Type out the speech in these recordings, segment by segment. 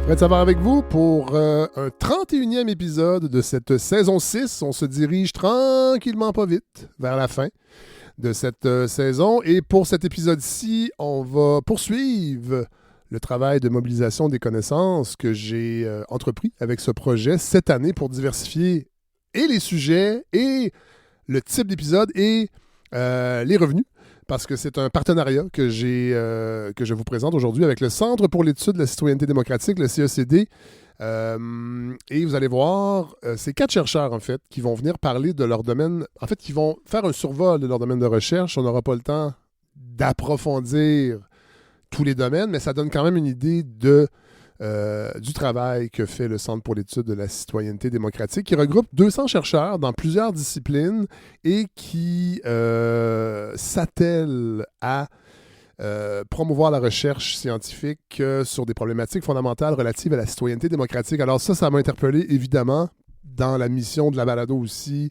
Prêt de savoir avec vous pour un 31e épisode de cette saison 6. On se dirige tranquillement, pas vite, vers la fin de cette saison. Et pour cet épisode-ci, on va poursuivre le travail de mobilisation des connaissances que j'ai entrepris avec ce projet cette année pour diversifier et les sujets et le type d'épisode et les revenus. Parce que c'est un partenariat que je vous présente aujourd'hui avec le Centre pour l'étude de la citoyenneté démocratique, le CECD. Et vous allez voir, c'est 4 chercheurs, en fait, qui vont venir parler de leur domaine. En fait, qui vont faire un survol de leur domaine de recherche. On n'aura pas le temps d'approfondir tous les domaines, mais ça donne quand même une idée du travail que fait le Centre pour l'étude de la citoyenneté démocratique, qui regroupe 200 chercheurs dans plusieurs disciplines et qui s'attelle à promouvoir la recherche scientifique sur des problématiques fondamentales relatives à la citoyenneté démocratique. Alors ça m'a interpellé, évidemment, dans la mission de la balado aussi,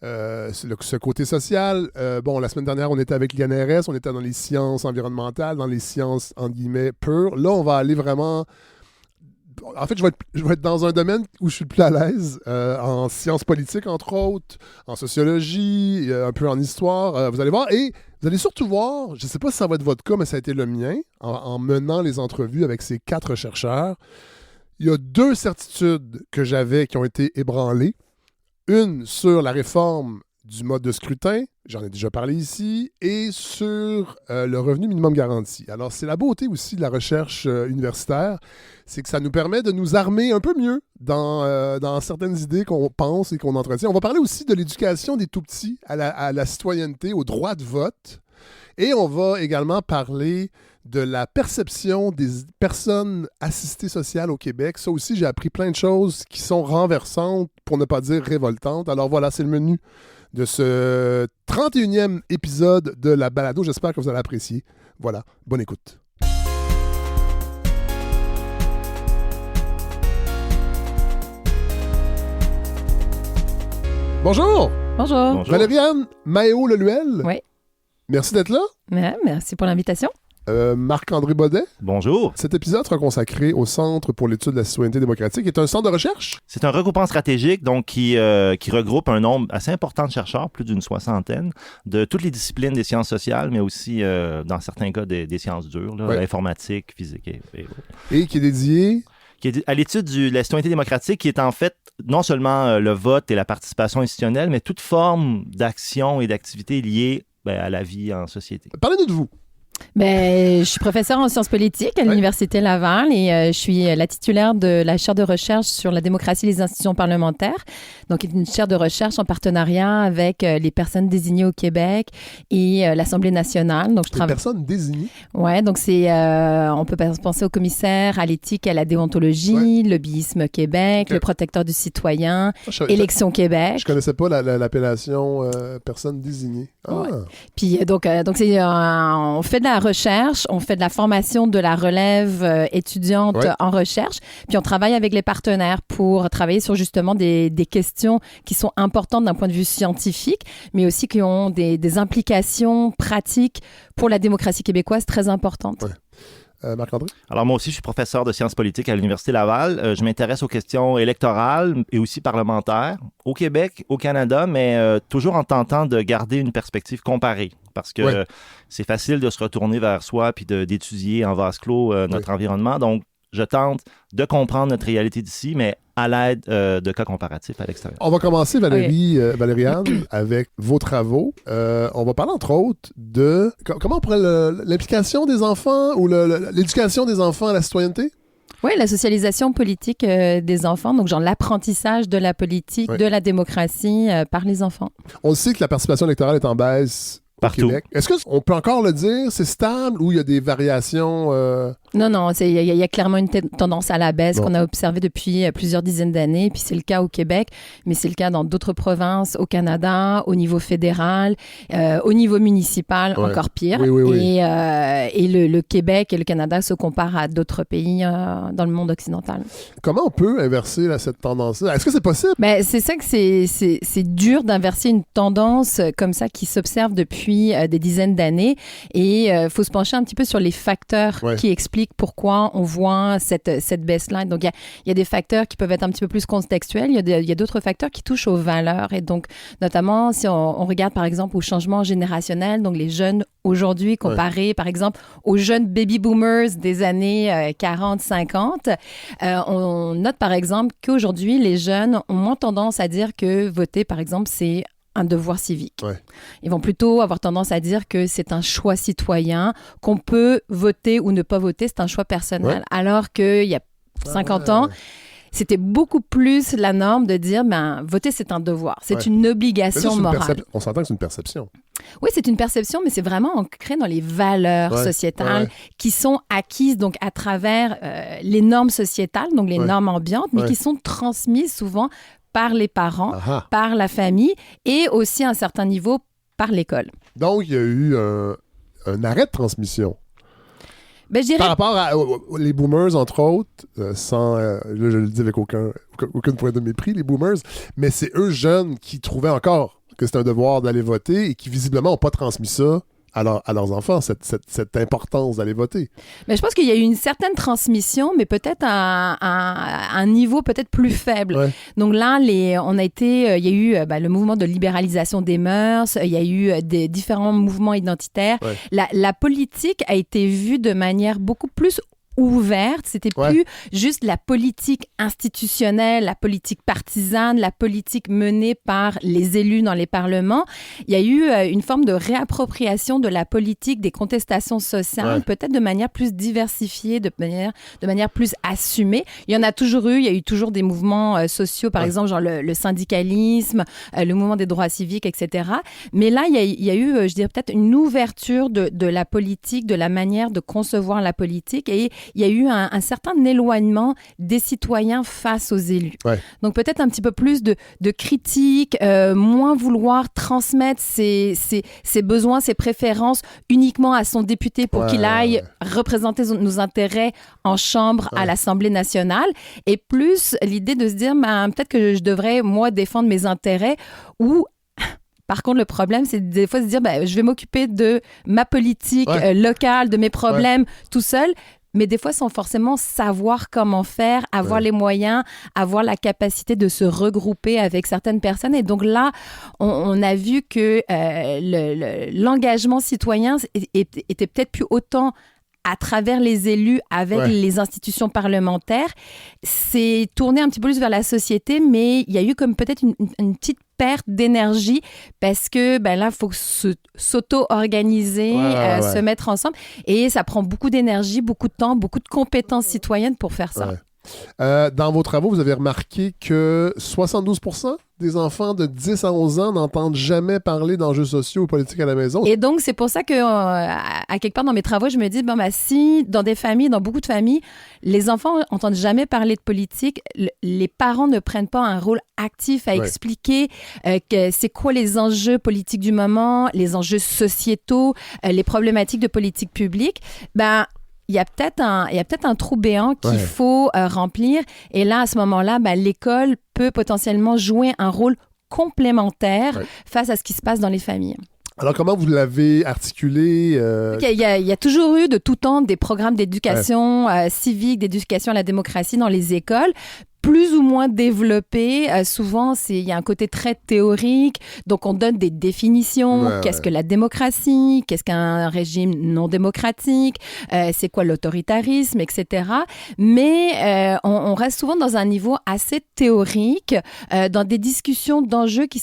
ce côté social. La semaine dernière, on était avec l'INRS, on était dans les sciences environnementales, dans les sciences, entre guillemets, pures. Là, on va aller vraiment... En fait, je vais être dans un domaine où je suis le plus à l'aise, en sciences politiques, entre autres, en sociologie, un peu en histoire. Vous allez voir, et vous allez surtout voir, je ne sais pas si ça va être votre cas, mais ça a été le mien, en menant les entrevues avec ces 4 chercheurs. Il y a 2 certitudes que j'avais qui ont été ébranlées. Une sur la réforme du mode de scrutin, j'en ai déjà parlé ici, et sur le revenu minimum garanti. Alors, c'est la beauté aussi de la recherche universitaire, c'est que ça nous permet de nous armer un peu mieux dans certaines idées qu'on pense et qu'on entretient. On va parler aussi de l'éducation des tout-petits à la citoyenneté, au droit de vote, et on va également parler de la perception des personnes assistées sociales au Québec. Ça aussi, j'ai appris plein de choses qui sont renversantes, pour ne pas dire révoltantes. Alors voilà, c'est le menu de ce 31e épisode de la balado. J'espère que vous allez apprécier. Voilà, bonne écoute. Bonjour! Bonjour. Valériane Maheu-Leluel. Oui. Merci d'être là. Ouais, merci pour l'invitation. Marc-André Baudet. Bonjour. Cet épisode sera consacré au Centre pour l'étude de la citoyenneté démocratique, qui est un centre de recherche. C'est un regroupement stratégique donc qui regroupe un nombre assez important de chercheurs, plus d'une 60aine, de toutes les disciplines des sciences sociales, mais aussi, dans certains cas, des sciences dures, là, l'informatique, physique et autres. Et qui est dédié... Qui est à l'étude de la citoyenneté démocratique, qui est en fait non seulement le vote et la participation institutionnelle, mais toute forme d'action et d'activité liée à la vie en société. Parlez-nous de vous. Je suis professeure en sciences politiques à l'Université Laval et je suis la titulaire de la chaire de recherche sur la démocratie et les institutions parlementaires. Donc, une chaire de recherche en partenariat avec les personnes désignées au Québec et l'Assemblée nationale. Donc, Les personnes désignées? Oui, donc on peut penser au commissaire à l'éthique et à la déontologie, Lobbyisme Québec, le protecteur du citoyen, Élections Québec. Je connaissais pas l'appellation personne désignée. Ah. Ouais. Puis donc on fait de la recherche, on fait de la formation de la relève étudiante en recherche, puis on travaille avec les partenaires pour travailler sur justement des questions qui sont importantes d'un point de vue scientifique, mais aussi qui ont des implications pratiques pour la démocratie québécoise très importantes. Ouais. Marc-André? Alors, moi aussi, je suis professeur de sciences politiques à l'Université Laval. Je m'intéresse aux questions électorales et aussi parlementaires au Québec, au Canada, mais toujours en tentant de garder une perspective comparée. Parce que c'est facile de se retourner vers soi puis d'étudier en vase clos notre environnement. Donc, je tente de comprendre notre réalité d'ici, mais à l'aide de cas comparatifs à l'extérieur. On va commencer, Valériane, avec vos travaux. On va parler, entre autres, de... Comment on pourrait... l'implication des enfants ou l'éducation des enfants à la citoyenneté? Oui, la socialisation politique des enfants, donc genre l'apprentissage de la politique, de la démocratie par les enfants. On sait que la participation électorale est en baisse partout. Au Québec. Est-ce qu'on peut encore le dire? C'est stable ou il y a des variations? Non, il y a clairement une tendance à la baisse qu'on a observée depuis plusieurs dizaines d'années. Puis c'est le cas au Québec, mais c'est le cas dans d'autres provinces, au Canada, au niveau fédéral, au niveau municipal, encore pire. Oui. Et le Québec et le Canada se comparent à d'autres pays dans le monde occidental. Comment on peut inverser cette tendance-là? Est-ce que c'est possible? C'est ça que c'est dur d'inverser une tendance comme ça qui s'observe depuis depuis des dizaines d'années. Et il faut se pencher un petit peu sur les facteurs qui expliquent pourquoi on voit cette baisse-là. Donc, il y a des facteurs qui peuvent être un petit peu plus contextuels. Il y a d'autres facteurs qui touchent aux valeurs. Et donc, notamment, si on regarde, par exemple, au changement générationnel, donc les jeunes aujourd'hui comparés, par exemple, aux jeunes baby boomers des années 40-50, on note, par exemple, qu'aujourd'hui, les jeunes ont moins tendance à dire que voter, par exemple, c'est un devoir civique. Ils vont plutôt avoir tendance à dire que c'est un choix citoyen, qu'on peut voter ou ne pas voter, c'est un choix personnel. Alors qu'il y a 50 ans, c'était beaucoup plus la norme de dire voter, c'est un devoir. C'est une obligation morale. On s'entend que c'est une perception. Oui, c'est une perception, mais c'est vraiment ancré dans les valeurs sociétales qui sont acquises donc à travers les normes sociétales, donc les normes ambiantes, mais qui sont transmises souvent par les parents, par la famille et aussi à un certain niveau par l'école. Donc, il y a eu un arrêt de transmission. Ben, je dirais... Par rapport les boomers, entre autres, là, je le dis avec aucune pointe de mépris, les boomers, mais c'est eux jeunes qui trouvaient encore que c'est un devoir d'aller voter et qui visiblement n'ont pas transmis ça à leurs enfants, cette importance d'aller voter. Mais je pense qu'il y a eu une certaine transmission, mais peut-être à un niveau peut-être plus faible. Donc là, il y a eu le mouvement de libéralisation des mœurs, il y a eu des différents mouvements identitaires. La politique a été vue de manière beaucoup plus ouverte, c'était plus juste la politique institutionnelle, la politique partisane, la politique menée par les élus dans les parlements. Il y a eu une forme de réappropriation de la politique, des contestations sociales, peut-être de manière plus diversifiée, de manière plus assumée. Il y en a toujours eu, il y a eu toujours des mouvements sociaux, par exemple, genre le syndicalisme, le mouvement des droits civiques, etc. Mais là, il y a eu, je dirais peut-être une ouverture de la politique, de la manière de concevoir la politique, et il y a eu un certain éloignement des citoyens face aux élus. Donc peut-être un petit peu plus de critique, moins vouloir transmettre ses besoins, ses préférences uniquement à son député pour qu'il aille représenter nos intérêts en chambre à l'Assemblée nationale, et plus l'idée de se dire peut-être que je devrais, moi, défendre mes intérêts ou... Par contre, le problème, c'est des fois se dire je vais m'occuper de ma politique locale, de mes problèmes tout seul, mais des fois sans forcément savoir comment faire, avoir les moyens, avoir la capacité de se regrouper avec certaines personnes. Et donc là, on a vu que l'engagement citoyen était peut-être plus autant à travers les élus, avec les institutions parlementaires. C'est tourné un petit peu plus vers la société, mais il y a eu comme peut-être une petite perte d'énergie parce que là, il faut s'auto-organiser, se mettre ensemble. Et ça prend beaucoup d'énergie, beaucoup de temps, beaucoup de compétences citoyennes pour faire ça. Dans vos travaux, vous avez remarqué que 72% des enfants de 10 à 11 ans n'entendent jamais parler d'enjeux sociaux ou politiques à la maison. Et donc, c'est pour ça que, à quelque part dans mes travaux, je me dis, si dans des familles, dans beaucoup de familles, les enfants n'entendent jamais parler de politique, les parents ne prennent pas un rôle actif à expliquer que c'est quoi les enjeux politiques du moment, les enjeux sociétaux, les problématiques de politique publique, il y a peut-être un trou béant qu'il faut remplir. Et là, à ce moment-là, l'école peut potentiellement jouer un rôle complémentaire face à ce qui se passe dans les familles. Alors, comment vous l'avez articulé? Il y a toujours eu de tout temps des programmes d'éducation civique, d'éducation à la démocratie dans les écoles, plus ou moins développé. Souvent, il y a un côté très théorique. Donc, on donne des définitions. Qu'est-ce que la démocratie? Qu'est-ce qu'un régime non démocratique? C'est quoi l'autoritarisme, etc. Mais on reste souvent dans un niveau assez théorique, dans des discussions d'enjeux qui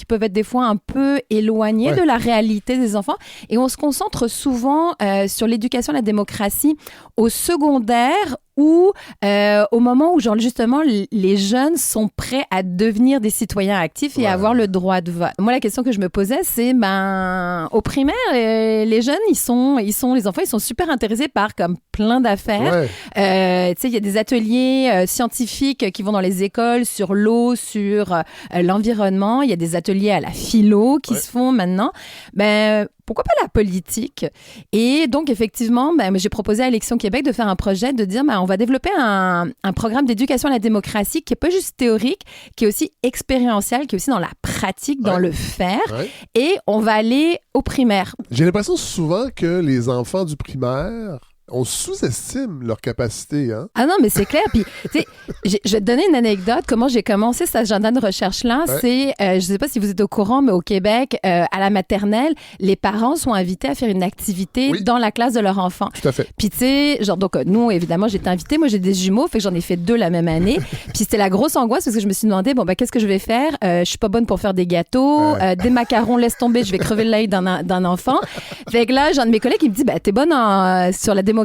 peuvent être des fois un peu éloignés de la réalité des enfants. Et on se concentre souvent sur l'éducation à la démocratie au secondaire ou au moment où, justement, les jeunes sont prêts à devenir des citoyens actifs et avoir le droit de vote. Moi, la question que je me posais, c'est, au primaire, les jeunes, les enfants, ils sont super intéressés par comme plein d'affaires. Tu sais, il y a des ateliers scientifiques qui vont dans les écoles sur l'eau, sur l'environnement. Il y a des ateliers à la philo qui se font maintenant. pourquoi pas la politique? Et donc, effectivement, j'ai proposé à Élections Québec de faire un projet, de dire, on va développer un programme d'éducation à la démocratie qui n'est pas juste théorique, qui est aussi expérientiel, qui est aussi dans la pratique, dans le faire. Ouais. Et on va aller au primaire. J'ai l'impression souvent que les enfants du primaire... on sous-estime leur capacité, hein? Ah non, mais c'est clair. Puis, tu sais, je vais te donner une anecdote. Comment j'ai commencé cet agenda de recherche-là, c'est, je sais pas si vous êtes au courant, mais au Québec, à la maternelle, les parents sont invités à faire une activité dans la classe de leur enfant. Tout à fait. Puis, tu sais, genre, donc, nous, évidemment, j'étais invitée. Moi, j'ai des jumeaux, fait que j'en ai fait 2 la même année. Puis, c'était la grosse angoisse parce que je me suis demandé, qu'est-ce que je vais faire? Je suis pas bonne pour faire des gâteaux. Des macarons, laisse tomber, je vais crever l'œil d'un enfant. Fait que là, j'ai un de mes collègues qui me dit, t'es bonne sur la démocratie,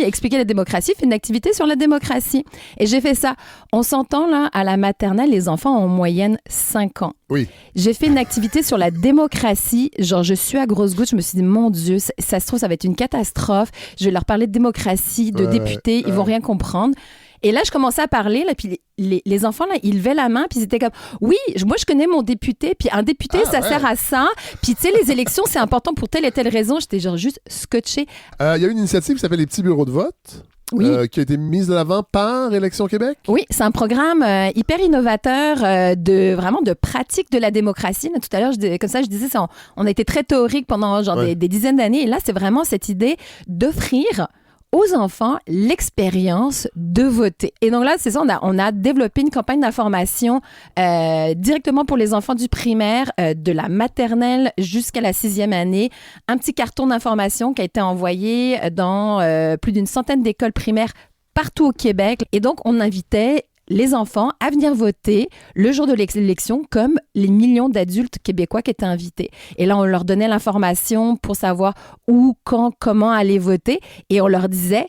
expliquer la démocratie, fais une activité sur la démocratie. Et j'ai fait ça. On s'entend là, à la maternelle, les enfants ont en moyenne 5 ans. Oui. J'ai fait une activité sur la démocratie. Genre, je suis à grosses gouttes. Je me suis dit, mon Dieu, ça se trouve, ça va être une catastrophe. Je vais leur parler de démocratie, de députés. Ils vont rien comprendre. Et là, je commençais à parler, là, puis les enfants, là, ils levaient la main, puis ils étaient comme, oui, moi, je connais mon député, puis un député, ça sert à ça, puis tu sais, les élections, c'est important pour telle et telle raison. J'étais genre juste scotchée. Il y a une initiative qui s'appelle les petits bureaux de vote. Oui. Qui a été mise de l'avant par Élections Québec? Oui, c'est un programme hyper innovateur vraiment de pratique de la démocratie. Là, tout à l'heure, comme ça, je disais, on a été très théorique pendant des dizaines d'années. Et là, c'est vraiment cette idée d'offrir aux enfants l'expérience de voter. Et donc là, c'est ça, on a développé une campagne d'information directement pour les enfants du primaire, de la maternelle jusqu'à la 6e année. Un petit carton d'information qui a été envoyé dans plus d'une centaine d'écoles primaires partout au Québec. Et donc, on invitait les enfants à venir voter le jour de l'élection comme les millions d'adultes québécois qui étaient invités. Et là, on leur donnait l'information pour savoir où, quand, comment aller voter. Et on leur disait,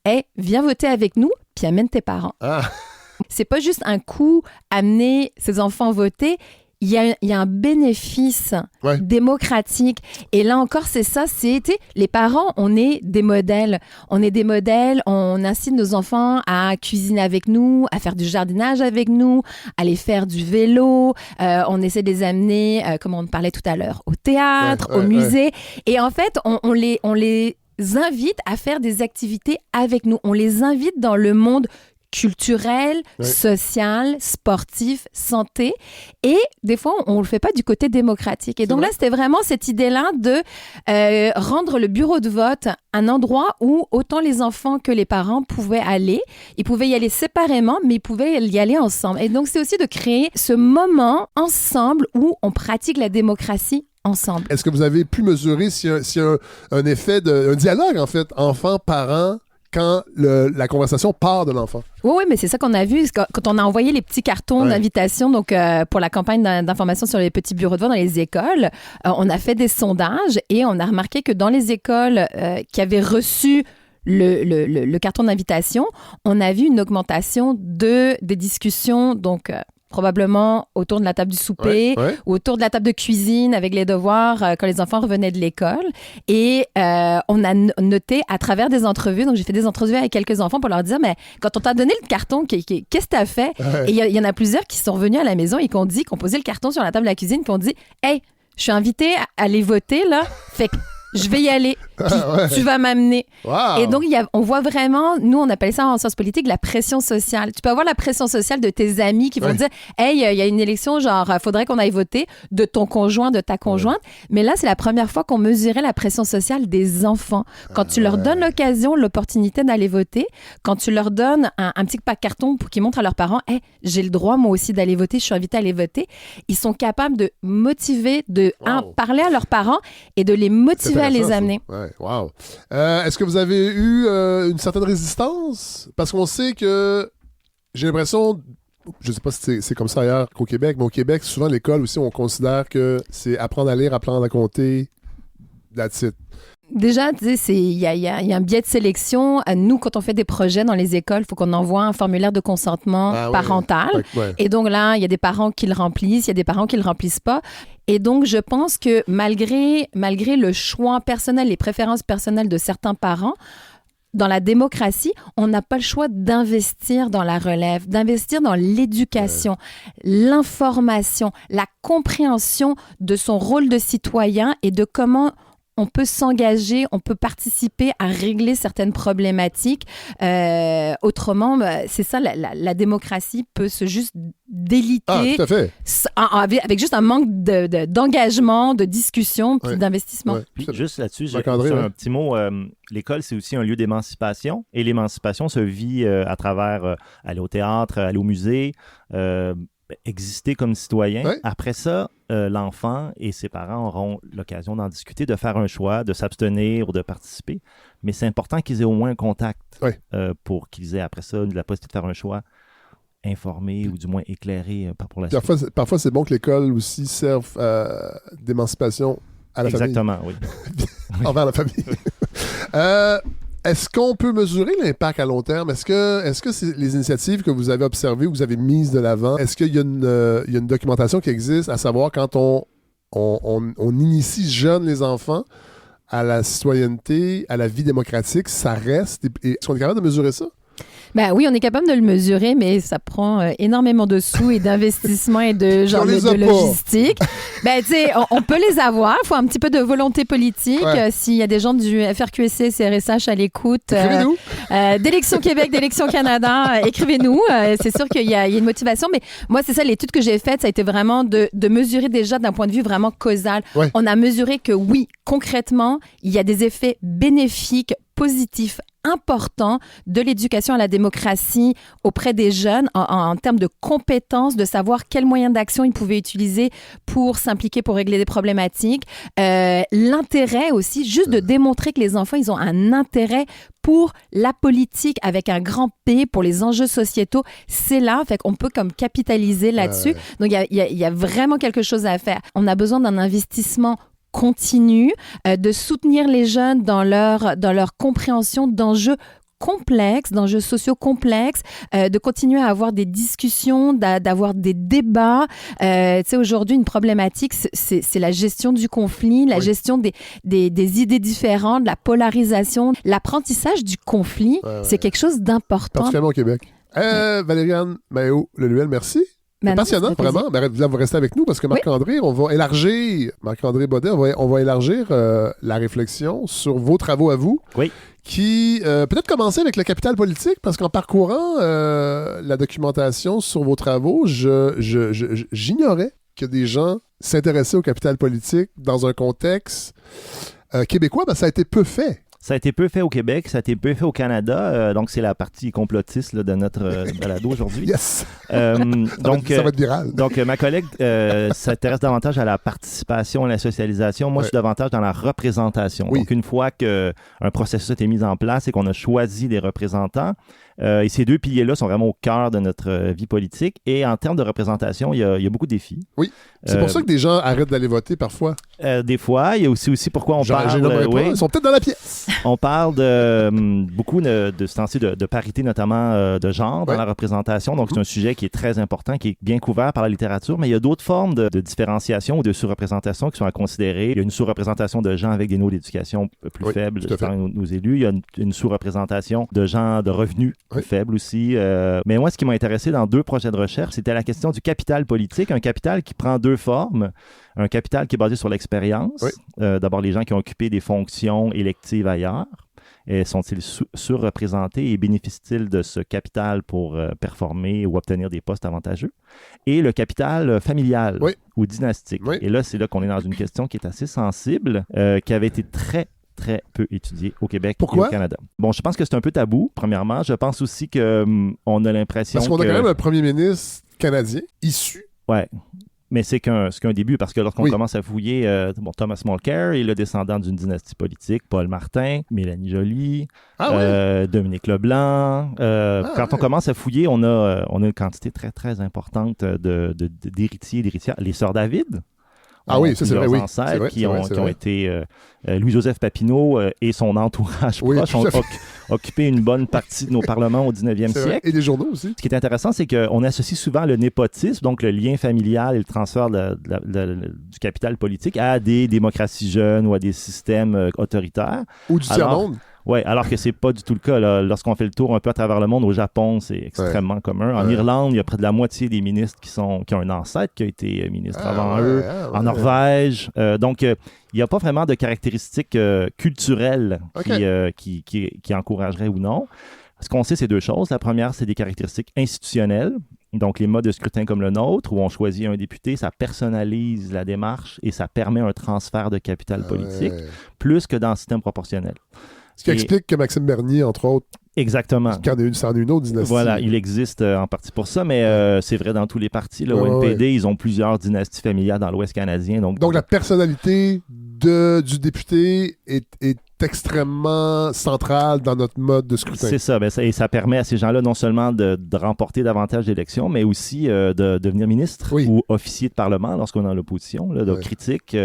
hey, viens voter avec nous, puis amène tes parents. Ah. C'est pas juste un coup amener ses enfants voter. Il y a un bénéfice démocratique. Et là encore, c'est ça, les parents, on est des modèles. On est des modèles, on incite nos enfants à cuisiner avec nous, à faire du jardinage avec nous, à aller faire du vélo. On essaie de les amener, comme on parlait tout à l'heure, au théâtre, au musée. Et en fait, on les invite à faire des activités avec nous. On les invite dans le monde culturel, social, sportif, santé. Et des fois, on ne le fait pas du côté démocratique. Et donc là, c'était vraiment cette idée-là de rendre le bureau de vote un endroit où autant les enfants que les parents pouvaient aller. Ils pouvaient y aller séparément, mais ils pouvaient y aller ensemble. Et donc, c'est aussi de créer ce moment ensemble où on pratique la démocratie ensemble. Est-ce que vous avez pu mesurer s'il y a un effet un dialogue, en fait, enfant-parent, quand la conversation part de l'enfant? Oui, mais c'est ça qu'on a vu. Quand on a envoyé les petits cartons d'invitation donc, pour la campagne d'information sur les petits bureaux de vote dans les écoles, on a fait des sondages et on a remarqué que dans les écoles qui avaient reçu le carton d'invitation, on a vu une augmentation des discussions, donc probablement autour de la table du souper ou autour de la table de cuisine avec les devoirs quand les enfants revenaient de l'école. Et on a noté à travers des entrevues, donc j'ai fait des entrevues avec quelques enfants pour leur dire, mais quand on t'a donné le carton, qu'est-ce que t'as fait? Et il y en a plusieurs qui sont revenus à la maison et qui ont posé le carton sur la table de la cuisine, qui ont dit, hey, je suis invitée à aller voter, là, fait que je vais y aller, puis tu vas m'amener. Wow. Et donc, on voit vraiment, nous, on appelle ça en sciences politiques la pression sociale. Tu peux avoir la pression sociale de tes amis qui vont dire, hey, il y a une élection, genre, faudrait qu'on aille voter, de ton conjoint, de ta conjointe. Mais là, c'est la première fois qu'on mesurait la pression sociale des enfants. Quand tu leur donnes l'opportunité d'aller voter, quand tu leur donnes un petit carton pour qu'ils montrent à leurs parents, hey, j'ai le droit, moi aussi, d'aller voter, je suis invitée à aller voter, ils sont capables de motiver, parler à leurs parents et de les motiver à les amener. Ouais, wow. Est-ce que vous avez eu une certaine résistance? Parce qu'on sait que j'ai l'impression, je ne sais pas si c'est comme ça ailleurs qu'au Québec, mais au Québec, souvent l'école aussi, on considère que c'est apprendre à lire, apprendre à compter, that's it. Déjà, tu sais, il y a un biais de sélection. Nous, quand on fait des projets dans les écoles, il faut qu'on envoie un formulaire de consentement parental. Et donc là, il y a des parents qui le remplissent, il y a des parents qui le remplissent pas. Et donc, je pense que malgré le choix personnel, les préférences personnelles de certains parents, dans la démocratie, on n'a pas le choix d'investir dans la relève, d'investir dans l'éducation, l'information, la compréhension de son rôle de citoyen et de comment on peut s'engager, on peut participer à régler certaines problématiques. Autrement, c'est ça, la démocratie peut se juste déliter. Ah, tout à fait. Avec juste un manque d'engagement, de discussion, puis d'investissement. Ouais, Puis, juste là-dessus, j'ai Marc-André, un petit mot. L'école, c'est aussi un lieu d'émancipation. Et l'émancipation se vit à travers aller au théâtre, aller au musée, exister comme citoyen. Ouais. Après ça, l'enfant et ses parents auront l'occasion d'en discuter, de faire un choix, de s'abstenir ou de participer. Mais c'est important qu'ils aient au moins un contact pour qu'ils aient après ça la possibilité de faire un choix informé ou du moins éclairé pour la suite. Parfois, c'est bon que l'école aussi serve d'émancipation à la famille. Exactement, oui. Envers la famille. Est-ce qu'on peut mesurer l'impact à long terme? Est-ce que c'est les initiatives que vous avez observées, vous avez mises de l'avant, est-ce qu'il y a une documentation qui existe, à savoir quand on initie jeunes les enfants à la citoyenneté, à la vie démocratique, ça reste? Est-ce qu'on est capable de mesurer ça? Ben oui, on est capable de le mesurer, mais ça prend énormément de sous et d'investissement et de logistique. Ben tu sais, on peut les avoir. Il faut un petit peu de volonté politique. S'il y a des gens du FRQSC, CRSH à l'écoute, écrivez-nous. d'Élection Québec, d'Élection Canada, écrivez-nous. C'est sûr qu'il y a une motivation, mais moi c'est ça, l'étude que j'ai faite, ça a été vraiment de mesurer déjà d'un point de vue vraiment causal. Ouais. On a mesuré que oui, concrètement, il y a des effets bénéfiques, positifs, important de l'éducation à la démocratie auprès des jeunes en termes de compétences, de savoir quels moyens d'action ils pouvaient utiliser pour s'impliquer, pour régler des problématiques. L'intérêt aussi, juste de démontrer que les enfants, ils ont un intérêt pour la politique avec un grand P, pour les enjeux sociétaux, c'est là, fait qu'on peut comme capitaliser là-dessus. Donc, il y a vraiment quelque chose à faire. On a besoin d'un investissement continue, de soutenir les jeunes dans leur compréhension d'enjeux complexes, d'enjeux sociaux complexes, de continuer à avoir des discussions, d'avoir des débats. Tu sais, aujourd'hui, une problématique, c'est la gestion du conflit, la gestion des idées différentes, la polarisation. L'apprentissage du conflit, c'est quelque chose d'important. Particulièrement au Québec. Valériane Maheu-Leluel, merci. C'est passionnant, vraiment. Ben, là, vous restez avec nous parce que Marc-André, on va élargir, Marc-André Baudet, on va élargir la réflexion sur vos travaux à vous. Oui. Qui peut-être commencer avec le capital politique, parce qu'en parcourant la documentation sur vos travaux, j'ignorais que des gens s'intéressaient au capital politique dans un contexte québécois, ben, ça a été peu fait. Ça a été peu fait au Québec, ça a été peu fait au Canada, donc c'est la partie complotiste là, de notre balado aujourd'hui. Yes! Donc, ça va être viral. Donc, ma collègue s'intéresse davantage à la participation et la socialisation. Moi, je suis davantage dans la représentation. Oui. Donc, une fois qu'un processus a été mis en place et qu'on a choisi des représentants, et ces deux piliers-là sont vraiment au cœur de notre vie politique. Et en termes de représentation, il y a beaucoup de défis. Oui. C'est pour ça que des gens arrêtent d'aller voter parfois. Des fois. Il y a aussi pourquoi on parle... Ils sont peut-être dans la pièce. On parle beaucoup de parité, notamment de genre dans la représentation. Donc, c'est un sujet qui est très important, qui est bien couvert par la littérature. Mais il y a d'autres formes de différenciation ou de sous-représentation qui sont à considérer. Il y a une sous-représentation de gens avec des niveaux d'éducation plus faibles dans nos élus. Il y a une sous-représentation de gens de revenus plus faibles aussi. Mais moi, ce qui m'a intéressé dans 2 projets de recherche, c'était la question du capital politique. Un capital qui prend 2 formes. Un capital qui est basé sur l'expérience. D'abord, les gens qui ont occupé des fonctions électives ailleurs. Sont-ils surreprésentés et bénéficient-ils de ce capital pour performer ou obtenir des postes avantageux? Et le capital familial ou dynastique. Et là, c'est là qu'on est dans une question qui est assez sensible, qui avait été très peu étudiée au Québec et au Canada. Bon, je pense que c'est un peu tabou, premièrement. Je pense aussi qu'on a l'impression Parce qu'on a quand même un premier ministre canadien issu. Ouais. Mais c'est qu'un début, parce que lorsqu'on commence à fouiller, Thomas Mulcair est le descendant d'une dynastie politique, Paul Martin, Mélanie Joly, Dominique Leblanc. Quand on commence à fouiller, on a une quantité très, très importante d'héritiers et d'héritières. Les sœurs David. Ça c'est vrai, ancêtres qui ont été... Louis-Joseph Papineau et son entourage proche ont occupé une bonne partie de nos parlements au 19e siècle. Et les journaux aussi. Ce qui est intéressant, c'est qu'on associe souvent le népotisme, donc le lien familial et le transfert du capital politique à des démocraties jeunes ou à des systèmes autoritaires. Ou du tiers-monde. Oui, alors que c'est pas du tout le cas. Là. Lorsqu'on fait le tour un peu à travers le monde, au Japon, c'est extrêmement commun. En Irlande, il y a près de la moitié des ministres qui ont un ancêtre qui a été ministre avant eux. En Norvège. Donc, il n'y a pas vraiment de caractéristiques culturelles qui encourageraient ou non. Ce qu'on sait, c'est deux choses. La première, c'est des caractéristiques institutionnelles. Donc, les modes de scrutin comme le nôtre, où on choisit un député, ça personnalise la démarche et ça permet un transfert de capital politique, plus que dans le système proportionnel. Ce qui explique que Maxime Bernier, entre autres, exactement. c'en est une autre dynastie. Voilà, il existe en partie pour ça, mais c'est vrai dans tous les partis. Au NPD, ils ont plusieurs dynasties familiales dans l'Ouest canadien. Donc la personnalité du député est extrêmement centrale dans notre mode de scrutin. C'est ça. Et ça permet à ces gens-là non seulement de remporter davantage d'élections, mais aussi de devenir ministre ou officier de parlement lorsqu'on est dans l'opposition, de critique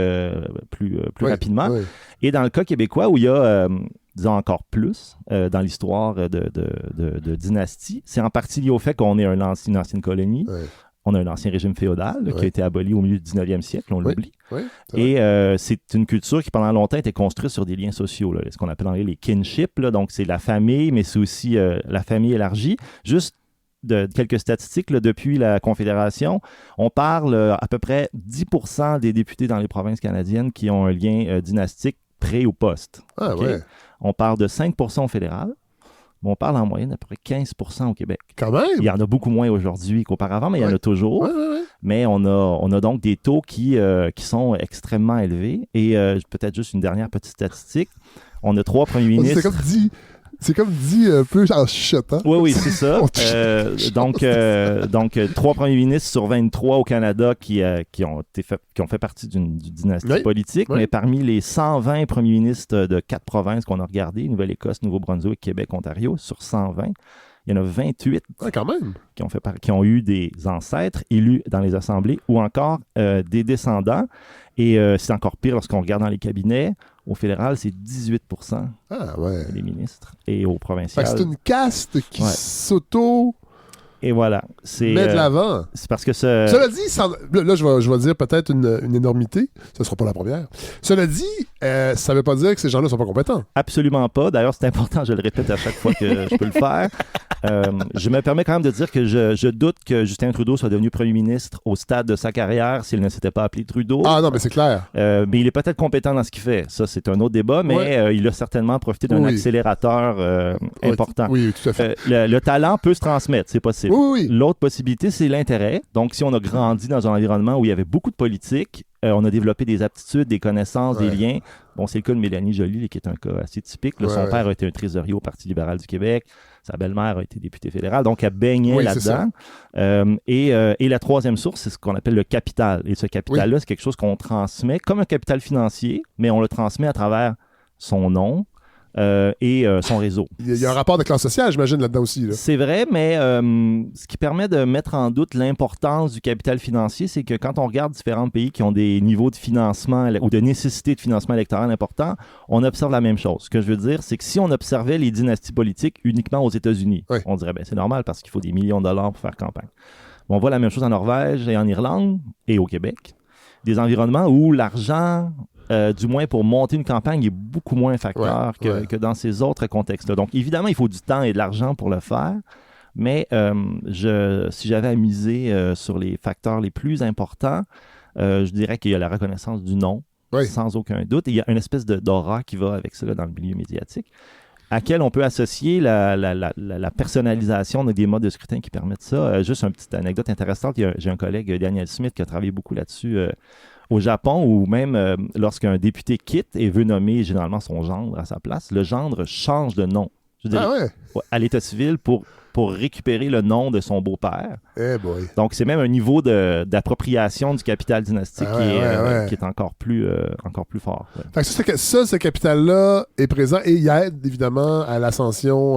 plus rapidement. Oui. Et dans le cas québécois, où il y a... disons encore plus dans l'histoire de dynastie, c'est en partie lié au fait qu'on est une ancienne colonie. Oui. On a un ancien régime féodal qui a été aboli au milieu du 19e siècle, on l'oublie. Oui, et c'est une culture qui, pendant longtemps, était construite sur des liens sociaux, ce qu'on appelle en anglais les kinships. Donc, c'est la famille, mais c'est aussi la famille élargie. Juste de quelques statistiques, depuis la Confédération, on parle à peu près 10% des députés dans les provinces canadiennes qui ont un lien dynastique pré ou post. Ah, okay? On parle de 5% au fédéral. On parle en moyenne à peu près 15% au Québec. Quand même! Il y en a beaucoup moins aujourd'hui qu'auparavant, mais il y en a toujours. Mais on a donc des taux qui sont extrêmement élevés. Et peut-être juste une dernière petite statistique. On a 3 premiers ministres... C'est comme dit un peu en chuchotant. Oui, c'est ça. Donc, 3 premiers ministres sur 23 au Canada qui ont fait partie d'une dynastie politique. Mais parmi les 120 premiers ministres de 4 provinces qu'on a regardées, Nouvelle-Écosse, Nouveau-Brunswick, Québec, Ontario, sur 120, il y en a 28 quand même. qui ont eu des ancêtres élus dans les assemblées ou encore des descendants. Et c'est encore pire lorsqu'on regarde dans les cabinets. Au fédéral, c'est 18% des ministres. Et au provincial... C'est une caste qui s'auto... Et voilà. Met de l'avant. C'est parce que Cela dit, là, je vais dire peut-être une énormité. Ce ne sera pas la première. Cela dit, ça ne veut pas dire que ces gens-là ne sont pas compétents. Absolument pas. D'ailleurs, c'est important, je le répète à chaque fois que je peux le faire. Je me permets quand même de dire que je doute que Justin Trudeau soit devenu premier ministre au stade de sa carrière s'il ne s'était pas appelé Trudeau. Ah non, mais c'est clair. Mais il est peut-être compétent dans ce qu'il fait. Ça, c'est un autre débat, mais il a certainement profité d'un accélérateur important. Oui, tout à fait. Le talent peut se transmettre, c'est possible. Oui. L'autre possibilité, c'est l'intérêt. Donc, si on a grandi dans un environnement où il y avait beaucoup de politique, on a développé des aptitudes, des connaissances, des liens. Bon, c'est le cas de Mélanie Joly, qui est un cas assez typique. Son père a été un trésorier au Parti libéral du Québec. Sa belle-mère a été députée fédérale. Donc, elle baignait là-dedans. Et la troisième source, c'est ce qu'on appelle le capital. Et ce capital-là, c'est quelque chose qu'on transmet comme un capital financier, mais on le transmet à travers son nom, et son réseau. Il y a un rapport de classe sociale, j'imagine, là-dedans aussi. Là. C'est vrai, mais ce qui permet de mettre en doute l'importance du capital financier, c'est que quand on regarde différents pays qui ont des niveaux de financement ou de nécessité de financement électoral importants, on observe la même chose. Ce que je veux dire, c'est que si on observait les dynasties politiques uniquement aux États-Unis, on dirait, c'est normal parce qu'il faut des millions de dollars pour faire campagne. On voit la même chose en Norvège et en Irlande et au Québec. Des environnements où l'argent... du moins pour monter une campagne, est beaucoup moins un facteur que dans ces autres contextes-là. Donc, évidemment, il faut du temps et de l'argent pour le faire, mais si j'avais à miser sur les facteurs les plus importants, je dirais qu'il y a la reconnaissance du nom, sans aucun doute. Et il y a une espèce d'aura qui va avec ça là, dans le milieu médiatique, à laquelle on peut associer la personnalisation des modes de scrutin qui permettent ça. Juste une petite anecdote intéressante, j'ai un collègue, Daniel Smith, qui a travaillé beaucoup là-dessus au Japon, où même lorsqu'un député quitte et veut nommer généralement son gendre à sa place, le gendre change de nom. Je veux dire, à l'état civil pour récupérer le nom de son beau-père. Donc, c'est même un niveau d'appropriation du capital dynastique qui est encore plus fort. Fait que ce capital-là est présent et il aide évidemment à l'ascension...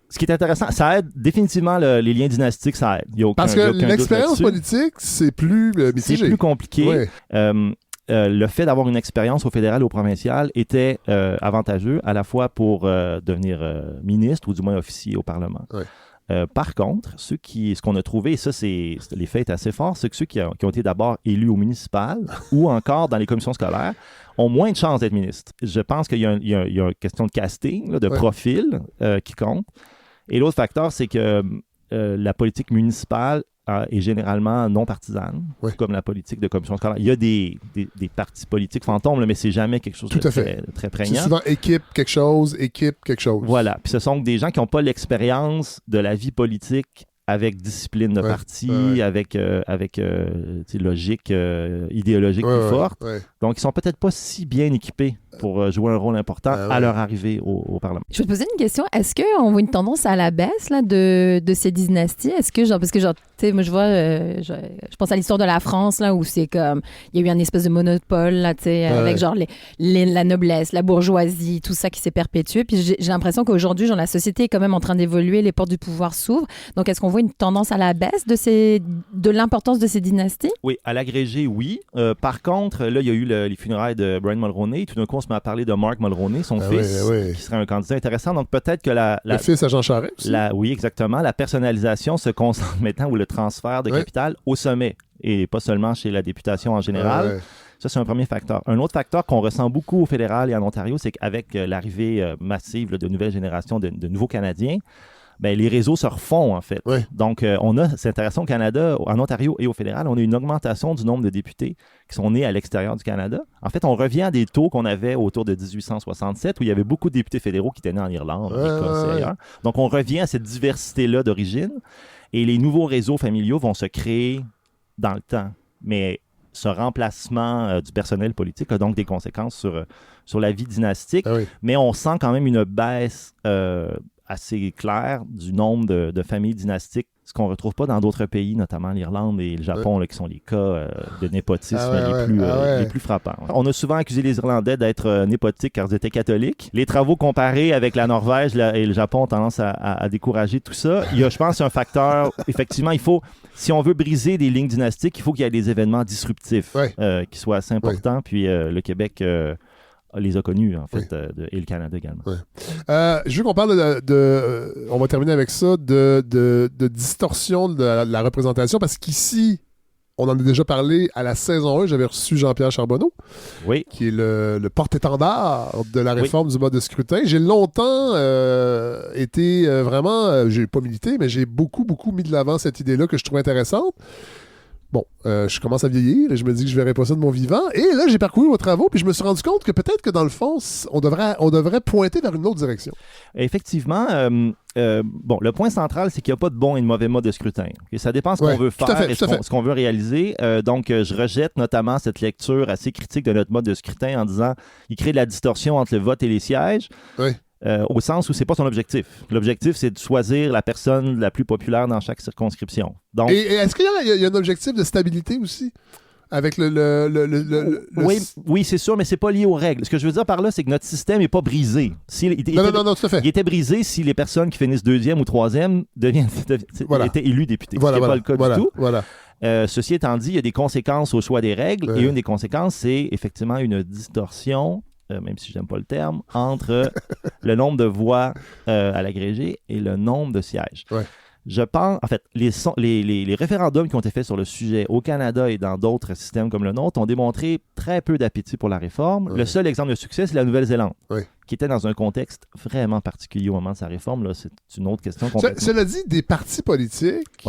Ce qui est intéressant, ça aide définitivement les liens dynastiques, ça aide. Parce que l'expérience politique, c'est plus mitigé. C'est plus compliqué. Le fait d'avoir une expérience au fédéral et au provincial était avantageux à la fois pour devenir ministre ou du moins officier au Parlement. Par contre, ce qu'on a trouvé, et ça, les faits étaient assez forts, c'est que ceux qui ont été d'abord élus au municipal ou encore dans les commissions scolaires ont moins de chances d'être ministres. Je pense qu'il y a une question de casting, là, de profil qui compte. Et l'autre facteur, c'est que la politique municipale est généralement non partisane, comme la politique de commission scolaire. Il y a des partis politiques fantômes, là, mais c'est jamais quelque chose de très prégnant. C'est souvent équipe quelque chose. Voilà. Puis ce sont des gens qui n'ont pas l'expérience de la vie politique avec discipline de parti, avec logique idéologique plus forte. Donc, ils sont peut-être pas si bien équipés pour jouer un rôle important à leur arrivée au Parlement. Je vais te poser une question. Est-ce qu'on voit une tendance à la baisse là, de ces dynasties? Est-ce que, parce que, tu sais, moi, je vois, je pense à l'histoire de la France, là, où c'est comme, il y a eu un espèce de monopole, là, tu sais, avec genre la noblesse, la bourgeoisie, tout ça qui s'est perpétué. Puis j'ai l'impression qu'aujourd'hui, genre, la société est quand même en train d'évoluer, les portes du pouvoir s'ouvrent. Donc, est-ce qu'on voit une tendance à la baisse de l'importance de ces dynasties? Oui, à l'agrégé, oui. Par contre, là, il y a eu les funérailles de Brian Mulroney. Tout d'un coup, on se met à parler de Mark Mulroney, son fils, qui serait un candidat intéressant. Donc, peut-être que le fils à Jean Charest aussi. Oui, exactement. La personnalisation se concentre maintenant, ou le transfert de capital au sommet, et pas seulement chez la députation en général. Ça, c'est un premier facteur. Un autre facteur qu'on ressent beaucoup au fédéral et en Ontario, c'est qu'avec l'arrivée massive de nouvelles générations de nouveaux Canadiens, ben, les réseaux se refont, en fait. Donc, c'est intéressant au Canada, en Ontario et au fédéral, on a une augmentation du nombre de députés qui sont nés à l'extérieur du Canada. En fait, on revient à des taux qu'on avait autour de 1867, où il y avait beaucoup de députés fédéraux qui étaient nés en Irlande, en Écosse et ailleurs. Donc, on revient à cette diversité-là d'origine, et les nouveaux réseaux familiaux vont se créer dans le temps. Mais ce remplacement du personnel politique a donc des conséquences sur la vie dynastique. Mais on sent quand même une baisse assez clair du nombre de familles dynastiques, ce qu'on ne retrouve pas dans d'autres pays, notamment l'Irlande et le Japon, là, qui sont les cas de népotisme les plus frappants. On a souvent accusé les Irlandais d'être népotiques car ils étaient catholiques. Les travaux comparés avec la Norvège et le Japon ont tendance à décourager tout ça. Il y a, je pense, un facteur, effectivement, si on veut briser des lignes dynastiques, il faut qu'il y ait des événements disruptifs qui soient assez importants. Puis le Québec les a connus, en fait, et le Canada également. Je veux qu'on parle on va terminer avec ça, de distorsion de la représentation, parce qu'ici, on en a déjà parlé à la saison 1, j'avais reçu Jean-Pierre Charbonneau, qui est le porte-étendard de la réforme du mode de scrutin. J'ai longtemps été vraiment, j'ai pas milité, mais j'ai beaucoup mis de l'avant cette idée-là que je trouve intéressante. Bon, je commence à vieillir et je me dis que je ne verrai pas ça de mon vivant. Et là, j'ai parcouru vos travaux puis je me suis rendu compte que peut-être que dans le fond, on devrait pointer vers une autre direction. Effectivement, le point central, c'est qu'il n'y a pas de bon et de mauvais mode de scrutin. Et ça dépend de ce qu'on veut faire et ce qu'on veut réaliser. Donc, je rejette notamment cette lecture assez critique de notre mode de scrutin en disant qu'il crée de la distorsion entre le vote et les sièges. Au sens où c'est pas son objectif. L'objectif, c'est de choisir la personne la plus populaire dans chaque circonscription. Donc, et est-ce qu'il y a un objectif de stabilité aussi? Avec Oui, c'est sûr, mais c'est pas lié aux règles. Ce que je veux dire par là, c'est que notre système n'est pas brisé. Non, tout à fait. Il était brisé si les personnes qui finissent deuxième ou troisième étaient élus députés. Ce qui n'est pas le cas du tout. Ceci étant dit, il y a des conséquences au choix des règles, et une des conséquences, c'est effectivement une distorsion, même si je n'aime pas le terme, entre le nombre de voix à l'agrégé et le nombre de sièges. Je pense, en fait, les référendums qui ont été faits sur le sujet au Canada et dans d'autres systèmes comme le nôtre ont démontré très peu d'appétit pour la réforme. Le seul exemple de succès, c'est la Nouvelle-Zélande, qui était dans un contexte vraiment particulier au moment de sa réforme. Là, c'est une autre question complètement. Cela dit, des partis politiques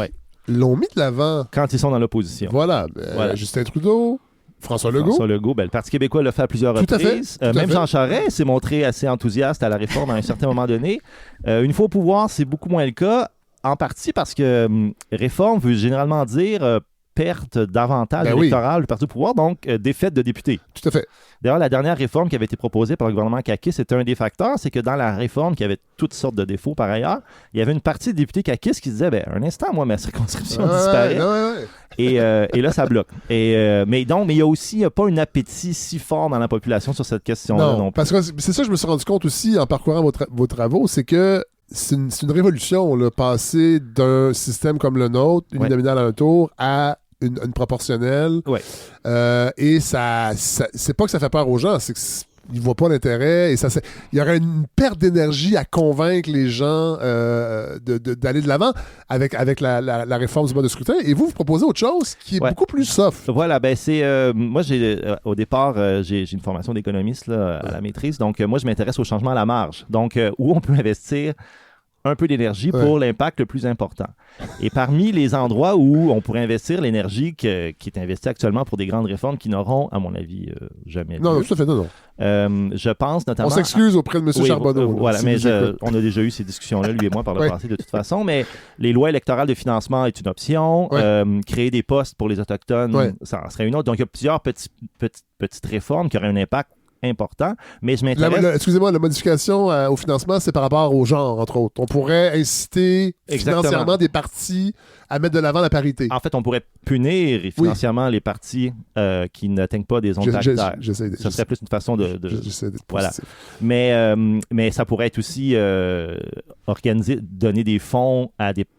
l'ont mis de l'avant. Quand ils sont dans l'opposition. Voilà. Justin Trudeau, François Legault, le Parti québécois l'a fait à plusieurs reprises. Même Jean Charest s'est montré assez enthousiaste à la réforme à un certain moment donné. Une fois au pouvoir, c'est beaucoup moins le cas, en partie parce que réforme veut généralement dire perte d'avantages électoraux du parti au pouvoir, donc défaite de députés. Tout à fait. D'ailleurs, la dernière réforme qui avait été proposée par le gouvernement caquiste, c'était un des facteurs, c'est que dans la réforme, qui avait toutes sortes de défauts par ailleurs, il y avait une partie des députés caquistes qui disaient, un instant, moi, ma circonscription disparaît. Et là, ça bloque. Mais il y a aussi pas un appétit si fort dans la population sur cette question-là. Non, parce que c'est ça que je me suis rendu compte aussi en parcourant vos travaux, c'est que c'est une révolution, là, passer d'un système comme le nôtre, uninominal à un tour, à une proportionnelle. Et ça c'est pas que ça fait peur aux gens, c'est que ils ne voient pas l'intérêt. Et il y aurait une perte d'énergie à convaincre les gens d'aller de l'avant avec la réforme du mode de scrutin. Et vous proposez autre chose qui est beaucoup plus soft. Voilà, moi, au départ, j'ai une formation d'économiste là, à la maîtrise. Donc, moi, je m'intéresse au changement à la marge. Donc, où on peut investir un peu d'énergie pour l'impact le plus important. Et parmi les endroits où on pourrait investir l'énergie qui est investie actuellement pour des grandes réformes qui n'auront, à mon avis, jamais lieu. Non, tout à fait, non. Je pense notamment... On s'excuse auprès de M. Charbonneau. Voilà, mais on a déjà eu ces discussions-là, lui et moi, par le passé, de toute façon. Mais les lois électorales de financement est une option. Créer des postes pour les Autochtones, ça en serait une autre. Donc, il y a plusieurs petites réformes qui auraient un impact important, mais je m'intéresse... Excusez-moi, la modification au financement, c'est par rapport au genre, entre autres. On pourrait inciter financièrement des partis à mettre de l'avant la parité. En fait, on pourrait punir financièrement les partis qui n'atteignent pas des zones paritaires. Ça serait plus une façon de... J'essaie d'être voilà. Mais ça pourrait être aussi donner des fonds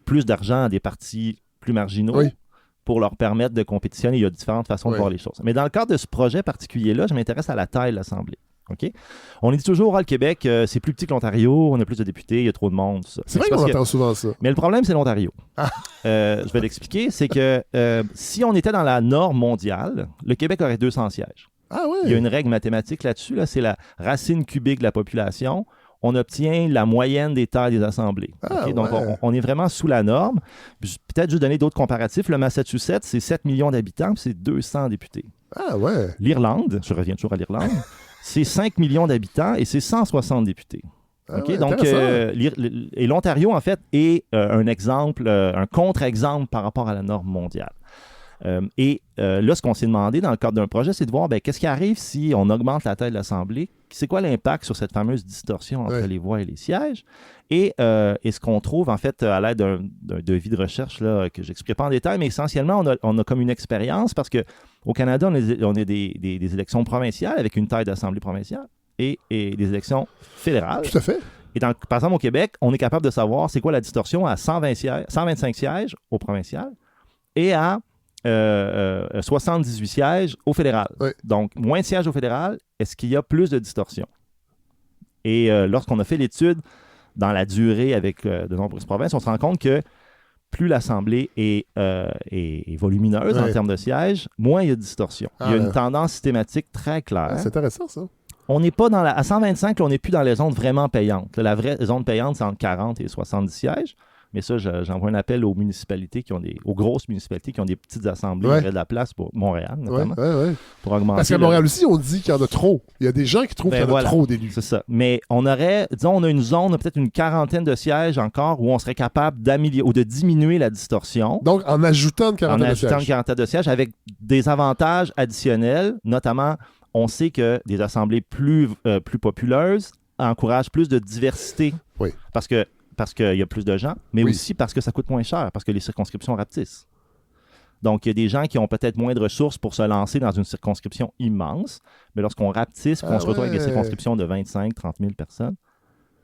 plus d'argent à des partis plus marginaux. Pour leur permettre de compétitionner. Il y a différentes façons de voir les choses. Mais dans le cadre de ce projet particulier-là, je m'intéresse à la taille de l'Assemblée. Okay? On dit toujours, le Québec, c'est plus petit que l'Ontario, on a plus de députés, il y a trop de monde. Tout ça. C'est vrai qu'on entend souvent ça. Mais le problème, c'est l'Ontario. Je vais l'expliquer. C'est que si on était dans la norme mondiale, le Québec aurait 200 sièges. Il y a une règle mathématique là-dessus, c'est la racine cubique de la population. On obtient la moyenne des tailles des assemblées. Donc, on est vraiment sous la norme. Peut-être juste donner d'autres comparatifs. Le Massachusetts, c'est 7 millions d'habitants, puis c'est 200 députés. L'Irlande, je reviens toujours à l'Irlande, c'est 5 millions d'habitants et c'est 160 députés. Donc, et l'Ontario, en fait, est un exemple, un contre-exemple par rapport à la norme mondiale. Là, ce qu'on s'est demandé dans le cadre d'un projet, c'est de voir qu'est-ce qui arrive si on augmente la taille de l'Assemblée, c'est quoi l'impact sur cette fameuse distorsion entre les voix et les sièges, et ce qu'on trouve en fait à l'aide d'un devis de recherche là, que je n'expliquerai pas en détail, mais essentiellement, on a comme une expérience parce qu'au Canada, on a des élections provinciales avec une taille d'Assemblée provinciale et des élections fédérales. Tout à fait. Et par exemple, au Québec, on est capable de savoir c'est quoi la distorsion à 125 sièges au provincial et à 78 sièges au fédéral. Donc, moins de sièges au fédéral, est-ce qu'il y a plus de distorsion? Et lorsqu'on a fait l'étude dans la durée avec de nombreuses provinces, on se rend compte que plus l'Assemblée est volumineuse en termes de sièges, moins il y a de distorsion. Il y a une tendance systématique très claire. C'est intéressant, ça. On n'est pas à 125, là, on n'est plus dans les zones vraiment payantes. Là, la vraie zone payante, c'est entre 40 et 70 sièges. Mais ça, j'envoie un appel aux municipalités aux grosses municipalités qui ont des petites assemblées. Il y aurait de la place pour Montréal, notamment. Pour augmenter. Parce qu'à Montréal aussi, on dit qu'il y en a trop. Il y a des gens qui trouvent qu'il y en a trop d'élus. C'est ça. Mais on aurait, disons, on a une zone, peut-être une quarantaine de sièges encore, où on serait capable d'améliorer ou de diminuer la distorsion. Donc, en ajoutant une quarantaine de sièges. En ajoutant une quarantaine de sièges avec des avantages additionnels, notamment, on sait que des assemblées plus populeuses encouragent plus de diversité. Parce qu'il y a plus de gens, mais aussi parce que ça coûte moins cher, parce que les circonscriptions rapetissent. Donc, il y a des gens qui ont peut-être moins de ressources pour se lancer dans une circonscription immense, mais lorsqu'on rapetisse, qu'on se retrouve avec des circonscriptions de 25 000, 30 000 personnes,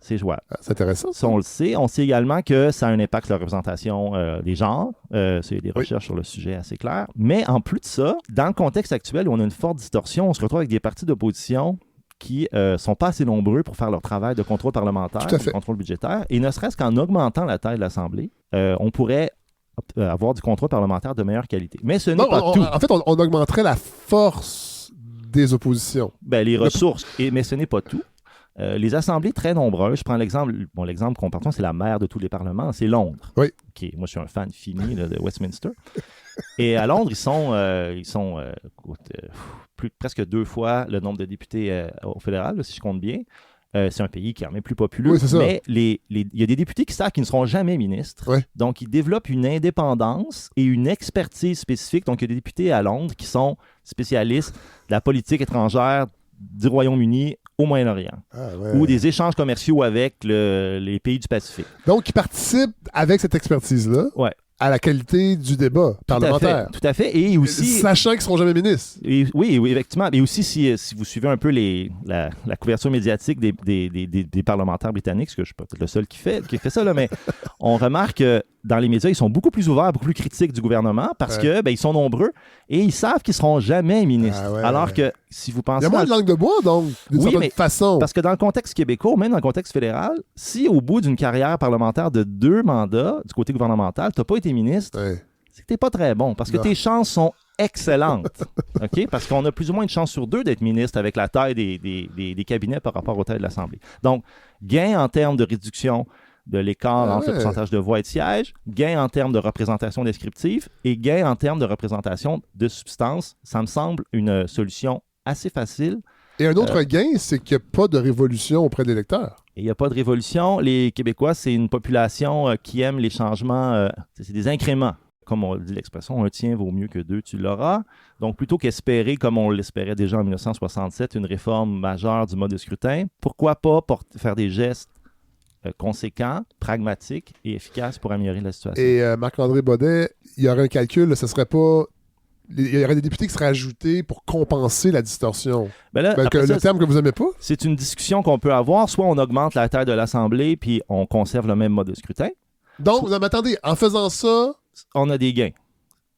c'est jouable. C'est intéressant. Ça, on le sait. On sait également que ça a un impact sur la représentation des genres. C'est des recherches sur le sujet assez claires. Mais en plus de ça, dans le contexte actuel où on a une forte distorsion, on se retrouve avec des partis d'opposition qui sont pas assez nombreux pour faire leur travail de contrôle parlementaire, de contrôle budgétaire. Et ne serait-ce qu'en augmentant la taille de l'Assemblée, on pourrait avoir du contrôle parlementaire de meilleure qualité. Mais ce n'est pas tout. En fait, on augmenterait la force des oppositions. Les ressources. Mais ce n'est pas tout. Les assemblées très nombreuses, je prends l'exemple qu'on parle, c'est la mère de tous les parlements, c'est Londres. Moi, je suis un fan fini de Westminster. Et à Londres, ils sont presque 2 fois le nombre de députés au fédéral, si je compte bien. C'est un pays qui est quand même plus populeux. Mais il y a des députés qui savent qu'ils ne seront jamais ministres. Donc, ils développent une indépendance et une expertise spécifique. Donc, il y a des députés à Londres qui sont spécialistes de la politique étrangère du Royaume-Uni au Moyen-Orient, ou des échanges commerciaux avec les pays du Pacifique. Donc, ils participent avec cette expertise-là à la qualité du débat parlementaire. Tout à fait. Et aussi, sachant qu'ils ne seront jamais ministres. Oui, effectivement. Et aussi, si vous suivez un peu la couverture médiatique des parlementaires britanniques, ce que je suis peut-être le seul qui fait ça, là, mais on remarque que dans les médias, ils sont beaucoup plus ouverts, beaucoup plus critiques du gouvernement parce que ils sont nombreux et ils savent qu'ils ne seront jamais ministres. Alors que si vous pensez... Il y a moins de langue de bois, donc, d'une certaine façon. Parce que dans le contexte québécois, même dans le contexte fédéral, si au bout d'une carrière parlementaire de 2 mandats, du côté gouvernemental, tu n'as pas été ministre, c'est que tu n'es pas très bon parce que tes chances sont excellentes. OK? Parce qu'on a plus ou moins une chance sur 2 d'être ministre avec la taille des cabinets par rapport aux tailles de l'Assemblée. Donc, gain en termes de réduction de l'écart entre le pourcentage de voix et de sièges, gain en termes de représentation descriptive et gain en termes de représentation de substance. Ça me semble une solution assez facile. Et un autre gain, c'est qu'il n'y a pas de révolution auprès des électeurs. Il n'y a pas de révolution. Les Québécois, c'est une population qui aime les changements. C'est des incréments. Comme on dit l'expression, un tien vaut mieux que 2, tu l'auras. Donc, plutôt qu'espérer, comme on l'espérait déjà en 1967, une réforme majeure du mode de scrutin, pourquoi pas faire des gestes conséquents, pragmatiques et efficaces pour améliorer la situation. Et Marc-André Baudet, il y aurait un calcul, ce serait pas... Il y aurait des députés qui seraient ajoutés pour compenser la distorsion. Le terme que vous n'aimez pas? C'est une discussion qu'on peut avoir. Soit on augmente la taille de l'Assemblée puis on conserve le même mode de scrutin. Donc, mais attendez, en faisant ça... On a des gains.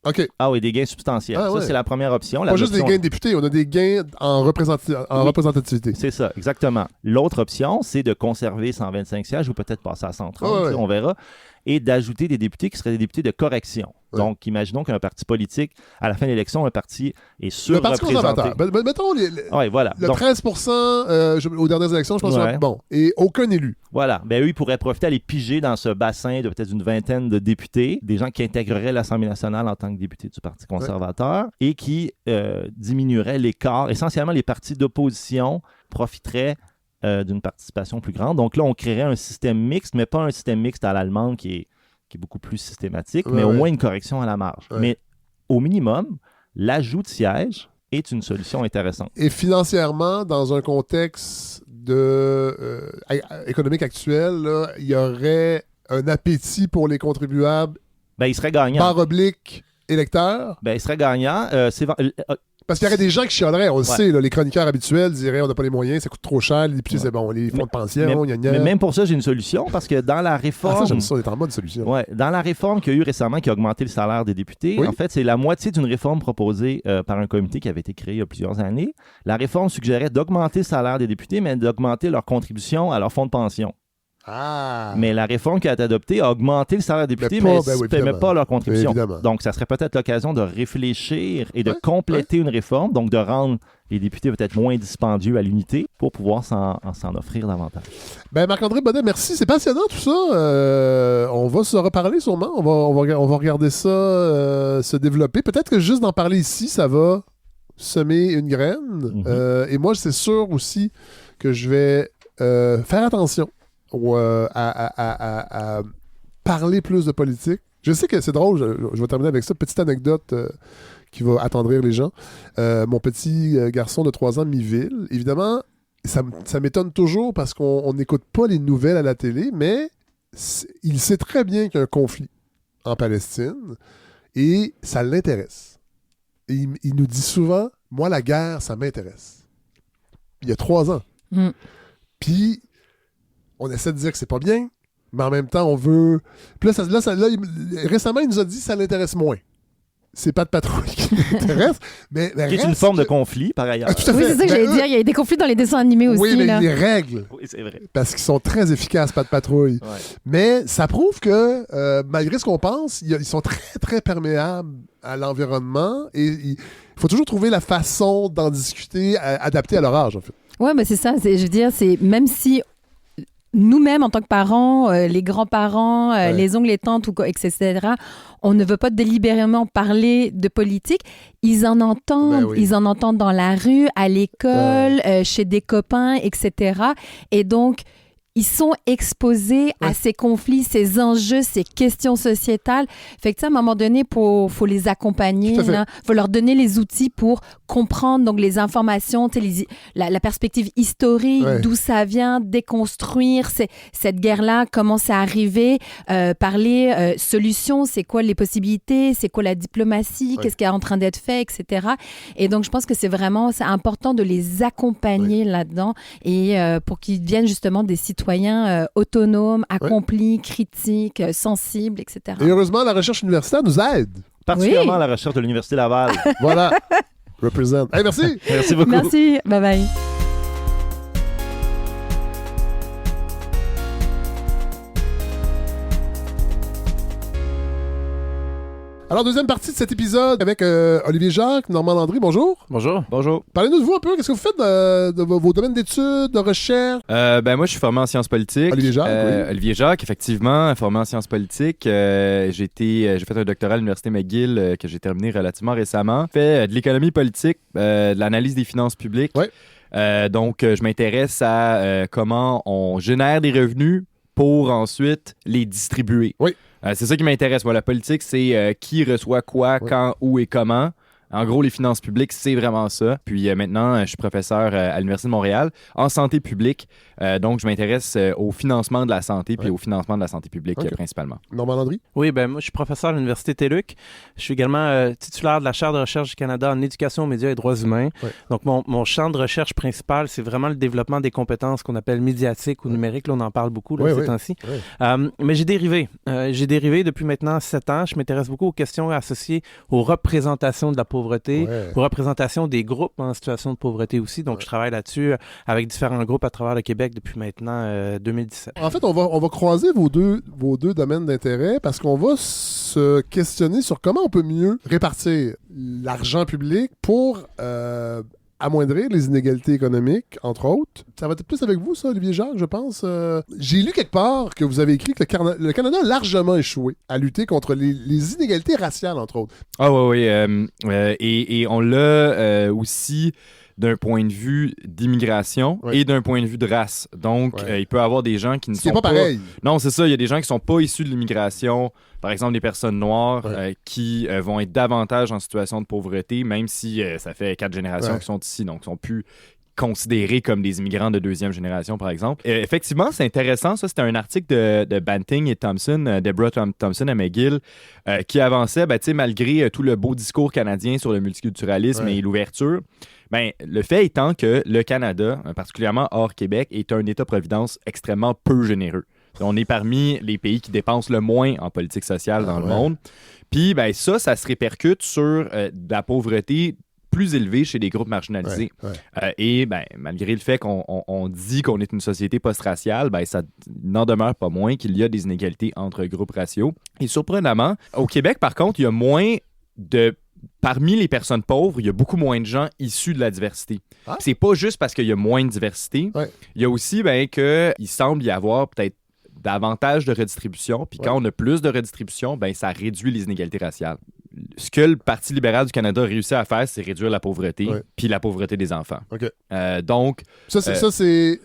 OK. Ah oui, des gains substantiels. Ça, c'est la première option. Pas juste des gains de députés, on a des gains en représentativité. C'est ça, exactement. L'autre option, c'est de conserver 125 sièges ou peut-être passer à 130, on verra, et d'ajouter des députés qui seraient des députés de correction. Donc, imaginons qu'un parti politique, à la fin de l'élection, un parti est surreprésenté. Le Parti conservateur. Mettons le 13% aux dernières élections, je pense que c'est bon. Et aucun élu. Voilà. Eux, ils pourraient profiter d'aller piger dans ce bassin de peut-être une vingtaine de députés, des gens qui intégreraient l'Assemblée nationale en tant que députés du Parti conservateur et qui diminueraient l'écart. Essentiellement, les partis d'opposition profiteraient d'une participation plus grande. Donc là, on créerait un système mixte, mais pas un système mixte à l'allemande qui est beaucoup plus systématique, mais au moins une correction à la marge. Mais au minimum, l'ajout de sièges est une solution intéressante. Et financièrement, dans un contexte économique actuel, là, il y aurait un appétit pour les contribuables. Il serait gagnant. Barre oblique, électeurs. Il serait gagnant. Parce qu'il y aurait des gens qui chialeraient, on le sait, là, les chroniqueurs habituels diraient on n'a pas les moyens, ça coûte trop cher, les députés c'est bon, les fonds de pension, mais même pour ça, j'ai une solution, parce que dans la réforme... j'aime ça, on est en mode solution. Dans la réforme qu'il y a eu récemment qui a augmenté le salaire des députés, en fait, c'est la moitié d'une réforme proposée par un comité qui avait été créé il y a plusieurs années. La réforme suggérait d'augmenter le salaire des députés, mais d'augmenter leur contribution à leur fonds de pension. Mais la réforme qui a été adoptée a augmenté le salaire des députés, mais ne permet pas leur contribution. Donc, ça serait peut-être l'occasion de réfléchir et de compléter une réforme, donc de rendre les députés peut-être moins dispendieux à l'unité pour pouvoir s'en offrir davantage. Marc-André Baudet, merci. C'est passionnant tout ça. On va se reparler sûrement. On va regarder ça se développer. Peut-être que juste d'en parler ici, ça va semer une graine. Et moi, c'est sûr aussi que je vais faire attention à parler plus de politique. Je sais que c'est drôle, je vais terminer avec ça. Petite anecdote qui va attendrir les gens. Mon petit garçon de 3 ans, mi-ville, évidemment, ça m'étonne toujours parce qu'on n'écoute pas les nouvelles à la télé, mais il sait très bien qu'il y a un conflit en Palestine et ça l'intéresse. Et il nous dit souvent, moi, la guerre, ça m'intéresse. Il y a 3 ans. Puis, on essaie de dire que c'est pas bien, mais en même temps, on veut... Puis là, récemment, il nous a dit que ça l'intéresse moins. C'est pas de patrouille qui l'intéresse, mais c'est une forme de conflit, par ailleurs. Tout à fait. Oui, c'est ça que j'allais dire. Il y a des conflits dans les dessins animés aussi. Oui, mais là. les règles. Oui, c'est vrai. Parce qu'ils sont très efficaces, pas de patrouille. Mais ça prouve que, malgré ce qu'on pense, ils sont très, très perméables à l'environnement et il faut toujours trouver la façon d'en discuter adaptée à leur âge, en fait. Oui, mais c'est ça. Je veux dire, c'est même si nous-mêmes, en tant que parents, les grands-parents, les oncles, les tantes, etc., on ne veut pas délibérément parler de politique. Ils en entendent. Ils en entendent dans la rue, à l'école, chez des copains, etc. Et donc, ils sont exposés à ces conflits, ces enjeux, ces questions sociétales. Fait que, à un moment donné, faut les accompagner. Il faut leur donner les outils pour comprendre donc, les informations, la perspective historique, d'où ça vient, déconstruire cette guerre-là, comment c'est arrivé, parler solutions, c'est quoi les possibilités, c'est quoi la diplomatie, qu'est-ce qui est en train d'être fait, etc. Et donc, je pense que c'est important de les accompagner là-dedans et pour qu'ils deviennent justement des citoyens citoyen autonome, accompli, critique, sensible, etc. Et heureusement, la recherche universitaire nous aide. Particulièrement à la recherche de l'Université Laval. Voilà. Represent. Hey, merci. Merci beaucoup. Merci. Bye-bye. Alors, deuxième partie de cet épisode avec Olivier Jacques, Normand Landry, bonjour. Bonjour. Bonjour. Parlez-nous de vous un peu, qu'est-ce que vous faites de vos domaines d'études, de recherche? Moi, je suis formé en sciences politiques. Olivier Jacques, oui. Olivier Jacques, effectivement, formé en sciences politiques. J'ai fait un doctorat à l'Université McGill que j'ai terminé relativement récemment. J'ai fait de l'économie politique, de l'analyse des finances publiques. Ouais. Donc, je m'intéresse à comment on génère des revenus pour ensuite les distribuer. Oui. C'est ça qui m'intéresse. Moi, la politique, c'est qui reçoit quoi, quand, où et comment. En gros, les finances publiques, c'est vraiment ça. Puis maintenant, je suis professeur à l'Université de Montréal en santé publique. Donc, je m'intéresse au financement de la santé puis au financement de la santé publique principalement. Normand Landry? Oui, moi, je suis professeur à l'Université TÉLUQ. Je suis également titulaire de la Chaire de recherche du Canada en éducation, médias et droits humains. Ouais. Donc, mon champ de recherche principal, c'est vraiment le développement des compétences qu'on appelle médiatiques ou numériques. Là, on en parle beaucoup ces temps-ci. Mais j'ai dérivé. Depuis maintenant 7 ans. Je m'intéresse beaucoup aux questions associées aux représentations de la pauvreté, aux représentations des groupes en situation de pauvreté aussi. Donc, je travaille là-dessus avec différents groupes à travers le Québec depuis maintenant 2017. En fait, on va croiser vos deux domaines d'intérêt parce qu'on va se questionner sur comment on peut mieux répartir l'argent public pour amoindrir les inégalités économiques, entre autres. Ça va être plus avec vous, ça, Olivier Jacques, je pense. J'ai lu quelque part que vous avez écrit que le Canada a largement échoué à lutter contre les inégalités raciales, entre autres. Ah oui. Et on l'a aussi d'un point de vue d'immigration et d'un point de vue de race. Donc, il peut y avoir des gens qui ne sont pas... pareil. Non, c'est ça. Il y a des gens qui ne sont pas issus de l'immigration, par exemple des personnes noires, qui vont être davantage en situation de pauvreté, même si ça fait 4 générations qu'ils sont ici, donc ils sont plus considérés comme des immigrants de 2e génération, par exemple. Effectivement, c'est intéressant. Ça, c'était un article de Banting et Thompson, Deborah Thompson à McGill, qui avançait, malgré tout le beau discours canadien sur le multiculturalisme et l'ouverture, le fait étant que le Canada, particulièrement hors Québec, est un État-providence extrêmement peu généreux. On est parmi les pays qui dépensent le moins en politique sociale dans le monde. Puis, ça se répercute sur de la pauvreté plus élevée chez les groupes marginalisés. Et malgré le fait qu'on dit qu'on est une société post-raciale, ça n'en demeure pas moins qu'il y a des inégalités entre groupes raciaux. Et surprenamment, au Québec, par contre, il y a moins de... Parmi les personnes pauvres, il y a beaucoup moins de gens issus de la diversité. C'est pas juste parce qu'il y a moins de diversité. Il y a aussi qu'il semble y avoir peut-être davantage de redistribution. Puis quand on a plus de redistribution, ça réduit les inégalités raciales. Ce que le Parti libéral du Canada a réussi à faire, c'est réduire la pauvreté, puis la pauvreté des enfants. Donc... Ça, c'est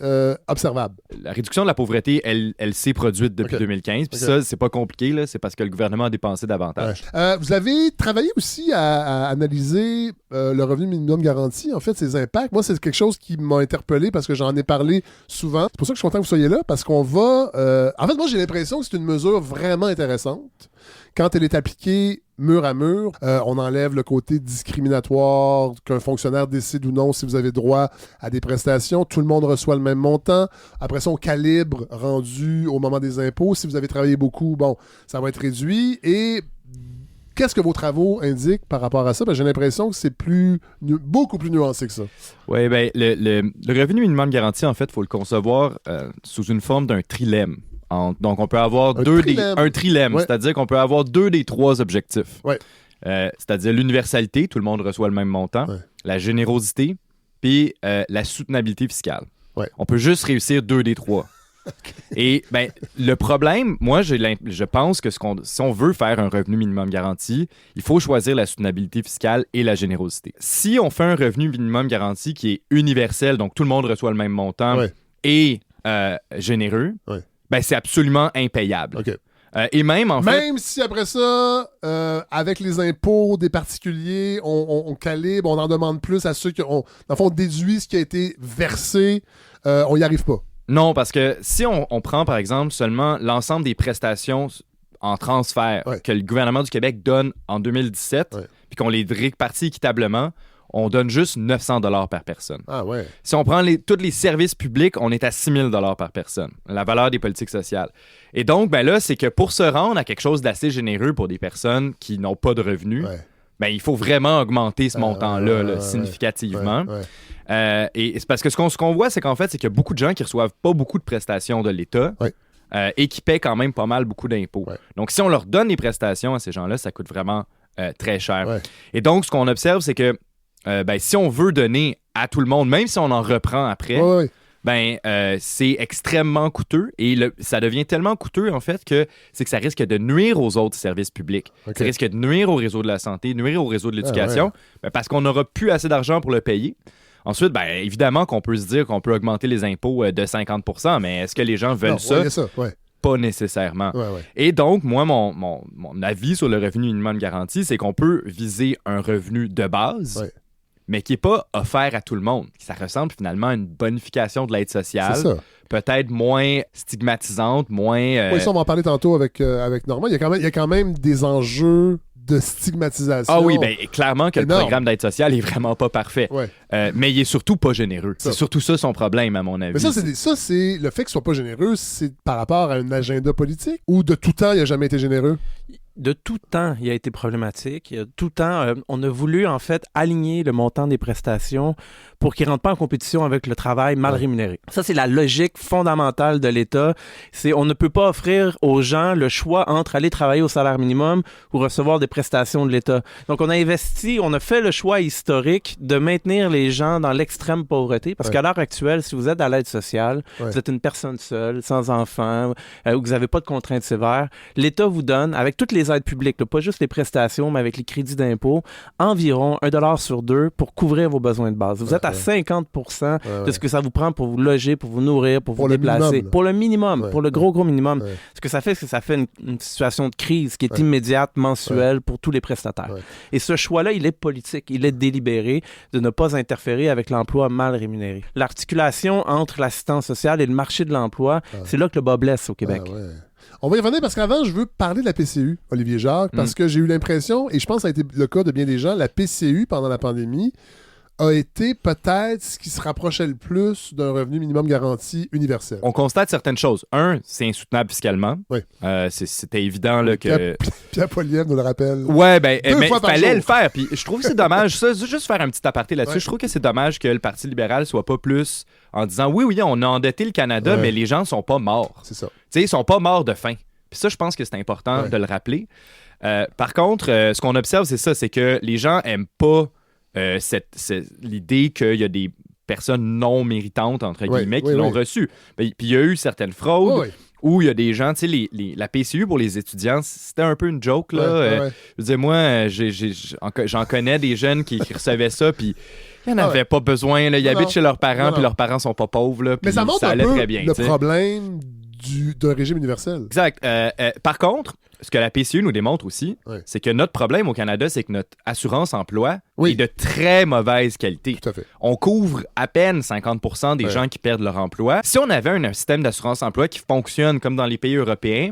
observable. La réduction de la pauvreté, elle s'est produite depuis 2015. Puis ça, c'est pas compliqué, là, c'est parce que le gouvernement a dépensé davantage. Vous avez travaillé aussi à analyser le revenu minimum garanti, en fait, ses impacts. Moi, c'est quelque chose qui m'a interpellé parce que j'en ai parlé souvent. C'est pour ça que je suis content que vous soyez là, parce qu'on va... En fait, moi, j'ai l'impression que c'est une mesure vraiment intéressante. Quand elle est appliquée mur à mur, on enlève le côté discriminatoire, qu'un fonctionnaire décide ou non si vous avez droit à des prestations. Tout le monde reçoit le même montant. Après ça, on calibre rendu au moment des impôts. Si vous avez travaillé beaucoup, ça va être réduit. Et qu'est-ce que vos travaux indiquent par rapport à ça? J'ai l'impression que c'est beaucoup plus nuancé que ça. Oui, le revenu minimum garanti, en fait, il faut le concevoir sous une forme d'un trilemme. Donc, on peut avoir un trilemme, c'est-à-dire qu'on peut avoir 2 des 3 objectifs. C'est-à-dire l'universalité, tout le monde reçoit le même montant, la générosité, puis la soutenabilité fiscale. On peut juste réussir 2 des 3. Et le problème, moi, je pense que si on veut faire un revenu minimum garanti, il faut choisir la soutenabilité fiscale et la générosité. Si on fait un revenu minimum garanti qui est universel, donc tout le monde reçoit le même montant et généreux, c'est absolument impayable. Et même, en fait... Même si après ça, avec les impôts des particuliers, on calibre, on en demande plus à ceux qui ont... Dans le fond, on déduit ce qui a été versé, on n'y arrive pas. Non, parce que si on prend, par exemple, seulement l'ensemble des prestations en transfert que le gouvernement du Québec donne en 2017, puis qu'on les répartit équitablement, on donne juste 900 $ par personne. Ah ouais. Si on prend tous les services publics, on est à 6 000 $ par personne, la valeur des politiques sociales. Et donc, ben là, c'est que pour se rendre à quelque chose d'assez généreux pour des personnes qui n'ont pas de revenus, ben, il faut vraiment augmenter ce montant-là significativement. Et c'est parce que ce qu'on voit, c'est qu'en fait, c'est qu'il y a beaucoup de gens qui reçoivent pas beaucoup de prestations de l'État. Et qui paient quand même pas mal beaucoup d'impôts. Donc, si on leur donne les prestations à ces gens-là, ça coûte vraiment très cher. Et donc, ce qu'on observe, c'est que si on veut donner à tout le monde, même si on en reprend après, c'est extrêmement coûteux. Et ça devient tellement coûteux, en fait, que ça risque de nuire aux autres services publics. Ça risque de nuire au réseau de la santé, nuire au réseau de l'éducation, parce qu'on n'aura plus assez d'argent pour le payer. Ensuite, évidemment qu'on peut se dire qu'on peut augmenter les impôts de 50 %, mais est-ce que les gens veulent ça? Pas nécessairement. Et donc, moi, mon avis sur le revenu minimum garanti, c'est qu'on peut viser un revenu de base, mais qui n'est pas offert à tout le monde. Ça ressemble finalement à une bonification de l'aide sociale, peut-être moins stigmatisante, moins... ça, on va en parler tantôt avec Normand. Il y a quand même des enjeux de stigmatisation. Ah oui, clairement que le programme d'aide sociale est vraiment pas parfait. Mais il est surtout pas généreux. C'est surtout ça son problème, à mon avis. Mais ça, c'est le fait qu'il soit pas généreux, c'est par rapport à un agenda politique ou de tout temps, il n'a jamais été généreux? De tout temps, il a été problématique. De tout temps, on a voulu, en fait, aligner le montant des prestations pour qu'il ne rentre pas en compétition avec le travail mal rémunéré. Ça, c'est la logique fondamentale de l'État. On ne peut pas offrir aux gens le choix entre aller travailler au salaire minimum ou recevoir des prestations de l'État. Donc, on a fait le choix historique de maintenir les gens dans l'extrême pauvreté parce qu'à l'heure actuelle, si vous êtes à l'aide sociale, vous êtes une personne seule, sans enfant, ou que vous n'avez pas de contraintes sévères, l'État vous donne, avec toutes les aides publiques, là, pas juste les prestations, mais avec les crédits d'impôt, environ 1 $ sur 2 pour couvrir vos besoins de base. Vous êtes à 50 % de ce que ça vous prend pour vous loger, pour vous nourrir, pour vous déplacer. Pour le minimum, pour le gros minimum. Ce que ça fait, c'est que ça fait une situation de crise qui est immédiate, mensuelle pour tous les prestataires. Et ce choix-là, il est politique, il est délibéré de ne pas interférer avec l'emploi mal rémunéré. L'articulation entre l'assistance sociale et le marché de l'emploi, c'est là que le bas blesse au Québec. On va y revenir parce qu'avant, je veux parler de la PCU, Olivier Jacques, parce que j'ai eu l'impression, et je pense que ça a été le cas de bien des gens, la PCU, pendant la pandémie, a été peut-être ce qui se rapprochait le plus d'un revenu minimum garanti universel. On constate certaines choses. Un, c'est insoutenable fiscalement. C'était évident là, que... Pierre Poilievre nous le rappelle. Ouais, mais il fallait le faire. Puis je trouve que c'est dommage, ça, juste faire un petit aparté là-dessus, je trouve que c'est dommage que le Parti libéral soit pas plus en disant oui, on a endetté le Canada, mais les gens sont pas morts. C'est ça. Tu sais, ils sont pas morts de faim. Puis ça, je pense que c'est important de le rappeler. Par contre, ce qu'on observe, c'est ça, c'est que les gens aiment pas l'idée qu'il y a des personnes non méritantes, entre guillemets, qui l'ont reçu. Puis il y a eu certaines fraudes où il y a des gens, tu sais, la PCU pour les étudiants, c'était un peu une joke, là. Je veux dire, moi, j'en connais des jeunes qui recevaient ça, puis il n'y en avait pas besoin, là. Ils habitent chez leurs parents, puis leurs parents sont pas pauvres, là. Mais ça montre allait un peu très bien, le problème d'un régime universel. Exact. Par contre, ce que la PCU nous démontre aussi, c'est que notre problème au Canada, c'est que notre assurance-emploi est de très mauvaise qualité. Tout à fait. On couvre à peine 50 % des gens qui perdent leur emploi. Si on avait un système d'assurance-emploi qui fonctionne comme dans les pays européens,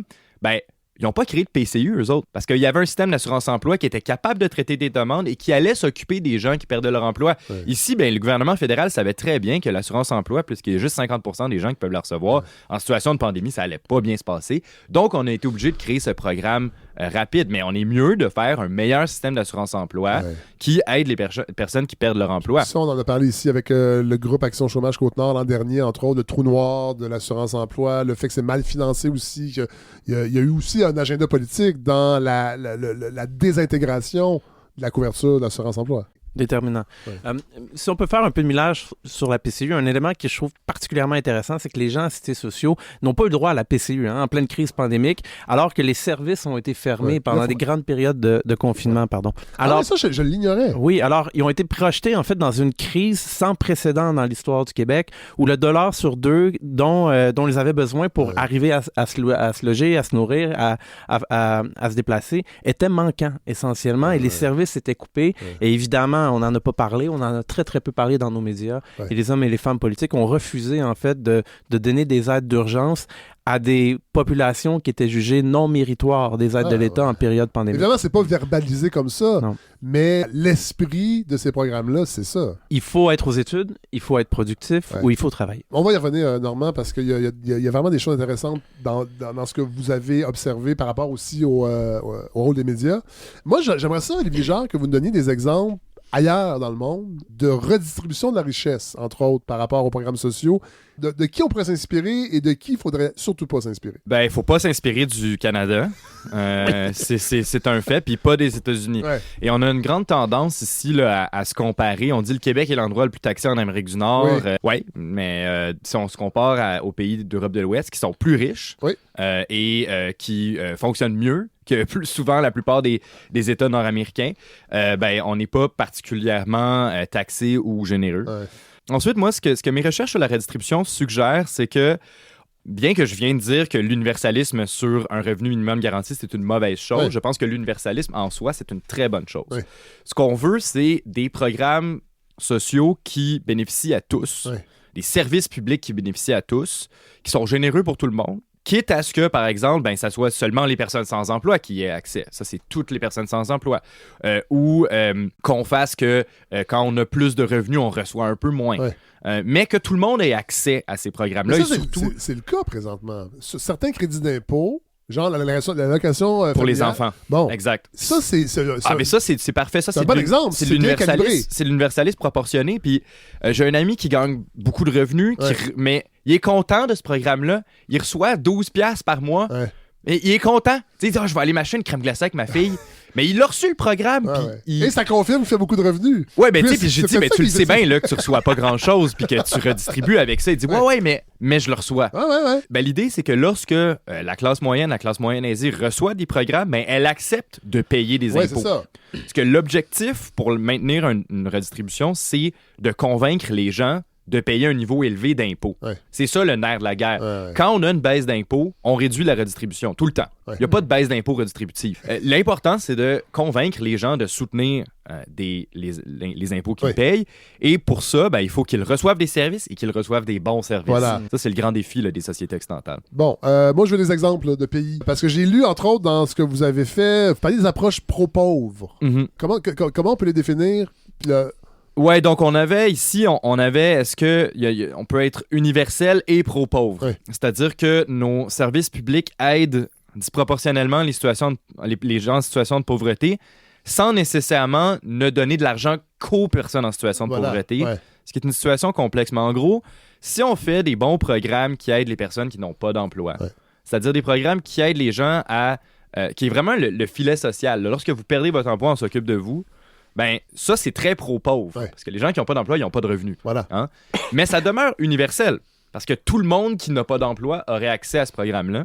ils n'ont pas créé de PCU, eux autres, parce qu'il y avait un système d'assurance-emploi qui était capable de traiter des demandes et qui allait s'occuper des gens qui perdaient leur emploi. Ici, le gouvernement fédéral savait très bien que l'assurance-emploi, puisqu'il y a juste 50 % des gens qui peuvent la recevoir, en situation de pandémie, ça allait pas bien se passer. Donc, on a été obligé de créer ce programme rapide, mais on est mieux de faire un meilleur système d'assurance-emploi qui aide les personnes qui perdent leur emploi. Ça, on en a parlé ici avec le groupe Action Chômage Côte-Nord l'an dernier, entre autres, le trou noir de l'assurance-emploi, le fait que c'est mal financé aussi, qu'il y a eu aussi un agenda politique dans la désintégration de la couverture de l'assurance-emploi. Déterminant. Si on peut faire un peu de millage sur la PCU, un élément que je trouve particulièrement intéressant, c'est que les gens assistés sociaux n'ont pas eu le droit à la PCU en pleine crise pandémique, alors que les services ont été fermés pendant des grandes périodes de confinement. Alors, ça, je l'ignorais. Oui, alors, ils ont été projetés, en fait, dans une crise sans précédent dans l'histoire du Québec, où le dollar sur 2 dont ils avaient besoin pour arriver à se loger, à se nourrir, à se déplacer, était manquant, essentiellement, et les services étaient coupés. Et évidemment, on n'en a pas parlé, on en a très, très peu parlé dans nos médias. Et les hommes et les femmes politiques ont refusé, en fait, de donner des aides d'urgence à des populations qui étaient jugées non méritoires des aides de l'État en période pandémique. Évidemment, c'est pas verbalisé comme ça, mais l'esprit de ces programmes-là, c'est ça. Il faut être aux études, il faut être productif ou il faut travailler. On va y revenir, Normand, parce qu'il y a vraiment des choses intéressantes dans ce que vous avez observé par rapport aussi au rôle des médias. Moi, j'aimerais ça, Olivier Jacques, que vous nous donniez des exemples ailleurs dans le monde de redistribution de la richesse, entre autres, par rapport aux programmes sociaux. De qui on pourrait s'inspirer et de qui il faudrait surtout pas s'inspirer? Ben, il faut pas s'inspirer du Canada. C'est un fait, puis pas des États-Unis. Ouais. Et on a une grande tendance ici là, à se comparer. On dit le Québec est l'endroit le plus taxé en Amérique du Nord. Oui. Mais si on se compare aux pays d'Europe de l'Ouest qui sont plus riches et qui fonctionnent mieux que plus souvent la plupart des États nord-américains, ben, on n'est pas particulièrement taxé ou généreux. Ouais. Ensuite, moi, ce que mes recherches sur la redistribution suggèrent, c'est que, bien que je viens de dire que l'universalisme sur un revenu minimum garanti, c'est une mauvaise chose, je pense que l'universalisme en soi, c'est une très bonne chose. Ouais. Ce qu'on veut, c'est des programmes sociaux qui bénéficient à tous, des services publics qui bénéficient à tous, qui sont généreux pour tout le monde, quitte à ce que, par exemple, ben, ça soit seulement les personnes sans emploi qui y aient accès. Ça, c'est toutes les personnes sans emploi. Ou qu'on fasse que quand on a plus de revenus, on reçoit un peu moins. Mais que tout le monde ait accès à ces programmes-là. Mais ça, c'est le cas présentement. Sur certains crédits d'impôt, genre l'allocation pour les enfants. Bon. Exact. Ça, mais ça, c'est parfait. Ça, c'est un bon exemple. C'est l'universalisme proportionné. Puis j'ai un ami qui gagne beaucoup de revenus, mais il est content de ce programme-là. Il reçoit 12$ par mois. Et il est content. Tu sais, je vais aller m'acheter une crème glacée avec ma fille. Mais il a reçu le programme. Et ça confirme qu'il fait beaucoup de revenus. Ouais, ben tu sais, puis j'ai dit, mais tu le sais bien là, que tu reçois pas grand-chose puis que tu redistribues avec ça. Il dit, mais je le reçois. Ben, l'idée, c'est que lorsque la classe moyenne aisée reçoit des programmes, ben, elle accepte de payer des impôts. C'est ça. Parce que l'objectif pour maintenir une redistribution, c'est de convaincre les gens de payer un niveau élevé d'impôts. C'est ça le nerf de la guerre. Quand on a une baisse d'impôts, on réduit la redistribution tout le temps. Il n'y a pas de baisse d'impôts redistributive. L'important, c'est de convaincre les gens de soutenir les impôts qu'ils payent. Et pour ça, ben, il faut qu'ils reçoivent des services et qu'ils reçoivent des bons services. Voilà. Ça, c'est le grand défi là, des sociétés occidentales. Bon, moi, je veux des exemples de pays. Parce que j'ai lu, entre autres, dans ce que vous avez fait, vous parlez des approches pro-pauvres. Comment on peut les définir? Ouais, donc on avait ici, est-ce que on peut être universel et pro-pauvre? C'est-à-dire que nos services publics aident disproportionnellement les gens en situation de pauvreté sans nécessairement ne donner de l'argent qu'aux personnes en situation de pauvreté, ce qui est une situation complexe. Mais en gros, si on fait des bons programmes qui aident les personnes qui n'ont pas d'emploi, c'est-à-dire des programmes qui aident les gens qui est vraiment le filet social. Là, lorsque vous perdez votre emploi, on s'occupe de vous. Ben, ça, c'est très pro-pauvre. Parce que les gens qui n'ont pas d'emploi, ils n'ont pas de revenus. Hein? Mais ça demeure universel. Parce que tout le monde qui n'a pas d'emploi aurait accès à ce programme-là.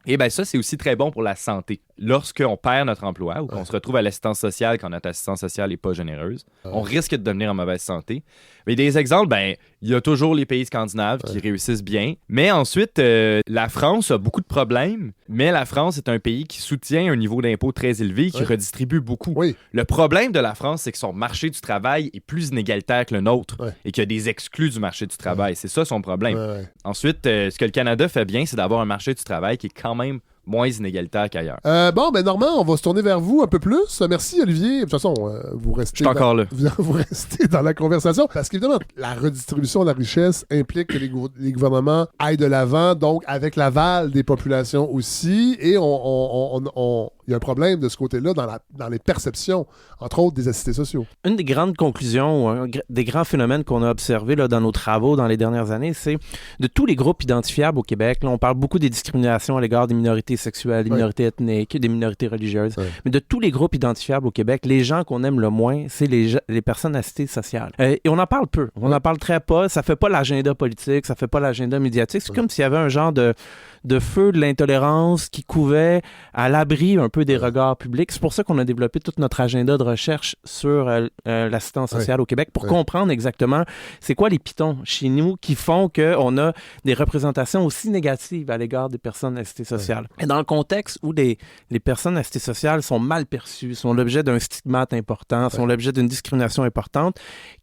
Et bien ça, c'est aussi très bon pour la santé. Lorsqu'on perd notre emploi ou qu'on se retrouve à l'assistance sociale quand notre assistance sociale n'est pas généreuse, on risque de devenir en mauvaise santé. Mais des exemples, ben il y a toujours les pays scandinaves qui réussissent bien. Mais ensuite, la France a beaucoup de problèmes, mais la France est un pays qui soutient un niveau d'impôt très élevé, qui redistribue beaucoup. Le problème de la France, c'est que son marché du travail est plus inégalitaire que le nôtre et qu'il y a des exclus du marché du travail. C'est ça son problème. Ensuite, ce que le Canada fait bien, c'est d'avoir un marché du travail qui est quand même moins inégalitaire qu'ailleurs. Bon, ben Normand, on va se tourner vers vous un peu plus. Merci, Olivier. De toute façon, vous restez... Je suis encore là. Vous restez dans la conversation. Parce qu'évidemment, la redistribution de la richesse implique que les gouvernements aillent de l'avant, donc avec l'aval des populations aussi. Et il y a un problème de ce côté-là dans les perceptions, entre autres des assistés sociaux. Une des grandes conclusions, ou des grands phénomènes qu'on a observés là, dans nos travaux dans les dernières années, c'est de tous les groupes identifiables au Québec. Là, on parle beaucoup des discriminations à l'égard des minorités sexuelles, des minorités ethniques, des minorités religieuses. Mais de tous les groupes identifiables au Québec, les gens qu'on aime le moins, c'est les personnes assistées sociales. Et on en parle peu. On en parle très pas. Ça fait pas l'agenda politique, ça fait pas l'agenda médiatique. C'est comme s'il y avait un genre de feu de l'intolérance qui couvait à l'abri un peu des regards publics. C'est pour ça qu'on a développé tout notre agenda de recherche sur l'assistance sociale au Québec pour comprendre exactement c'est quoi les pitons chez nous qui font qu'on a des représentations aussi négatives à l'égard des personnes assistées sociales. Et dans le contexte où les personnes assistées sociales sont mal perçues, sont l'objet d'un stigmate important, sont l'objet d'une discrimination importante,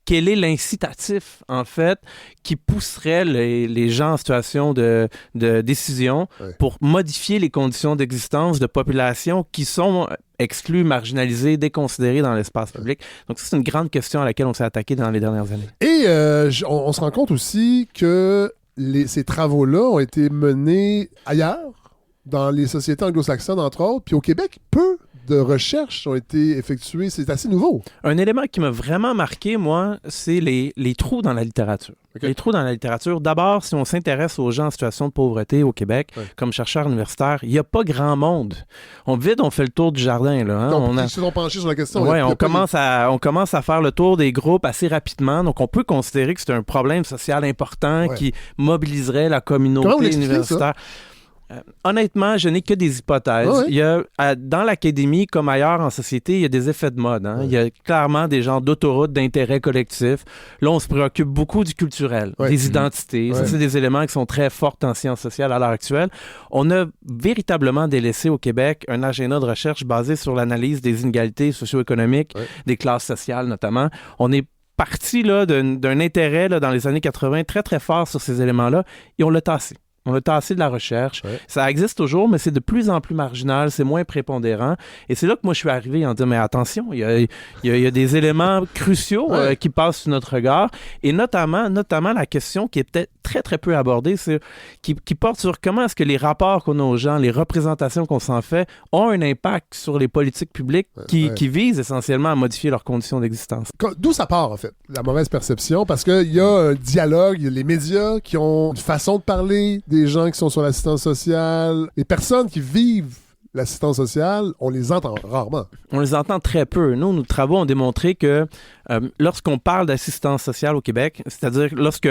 quel est l'incitatif, en fait, qui pousserait les gens en situation de décision pour modifier les conditions d'existence de populations qui sont exclues, marginalisées, déconsidérées dans l'espace public? Donc, ça, c'est une grande question à laquelle on s'est attaqué dans les dernières années. Et on se rend compte aussi que ces travaux-là ont été menés ailleurs, dans les sociétés anglo-saxonnes, entre autres, puis au Québec, peu de recherches ont été effectuées. C'est assez nouveau. Un élément qui m'a vraiment marqué, moi, c'est les trous dans la littérature. Okay. Les trous dans la littérature. D'abord, si on s'intéresse aux gens en situation de pauvreté au Québec, comme chercheur universitaire, il n'y a pas grand monde. On fait le tour du jardin. Là, hein? Donc, ils se sont penchés sur la question. Oui, on commence à faire le tour des groupes assez rapidement. Donc, on peut considérer que c'est un problème social important qui mobiliserait la communauté universitaire. Honnêtement, je n'ai que des hypothèses. Il y a, dans l'académie, comme ailleurs en société, il y a des effets de mode. Hein? Il y a clairement des genres d'autoroutes d'intérêt collectif. Là, on se préoccupe beaucoup du culturel, des identités. Ça, c'est des éléments qui sont très forts en sciences sociales à l'heure actuelle. On a véritablement délaissé au Québec un agenda de recherche basé sur l'analyse des inégalités socio-économiques, des classes sociales notamment. On est parti là, d'un intérêt là, dans les années 80 très, très fort sur ces éléments-là et on l'a tassé. On a tassé de la recherche. Ça existe toujours, mais c'est de plus en plus marginal, c'est moins prépondérant. Et c'est là que moi, je suis arrivé en disant, mais attention, il y a des éléments cruciaux qui passent sous notre regard. Et notamment la question qui est peut-être très, très peu abordée, c'est qui porte sur comment est-ce que les rapports qu'on a aux gens, les représentations qu'on s'en fait, ont un impact sur les politiques publiques qui visent essentiellement à modifier leurs conditions d'existence. D'où ça part, en fait, la mauvaise perception? Parce qu'il y a un dialogue, il y a les médias qui ont une façon de parler des gens qui sont sur l'assistance sociale, les personnes qui vivent l'assistance sociale, on les entend rarement. On les entend très peu. Nous, nos travaux ont démontré que lorsqu'on parle d'assistance sociale au Québec, c'est-à-dire lorsque,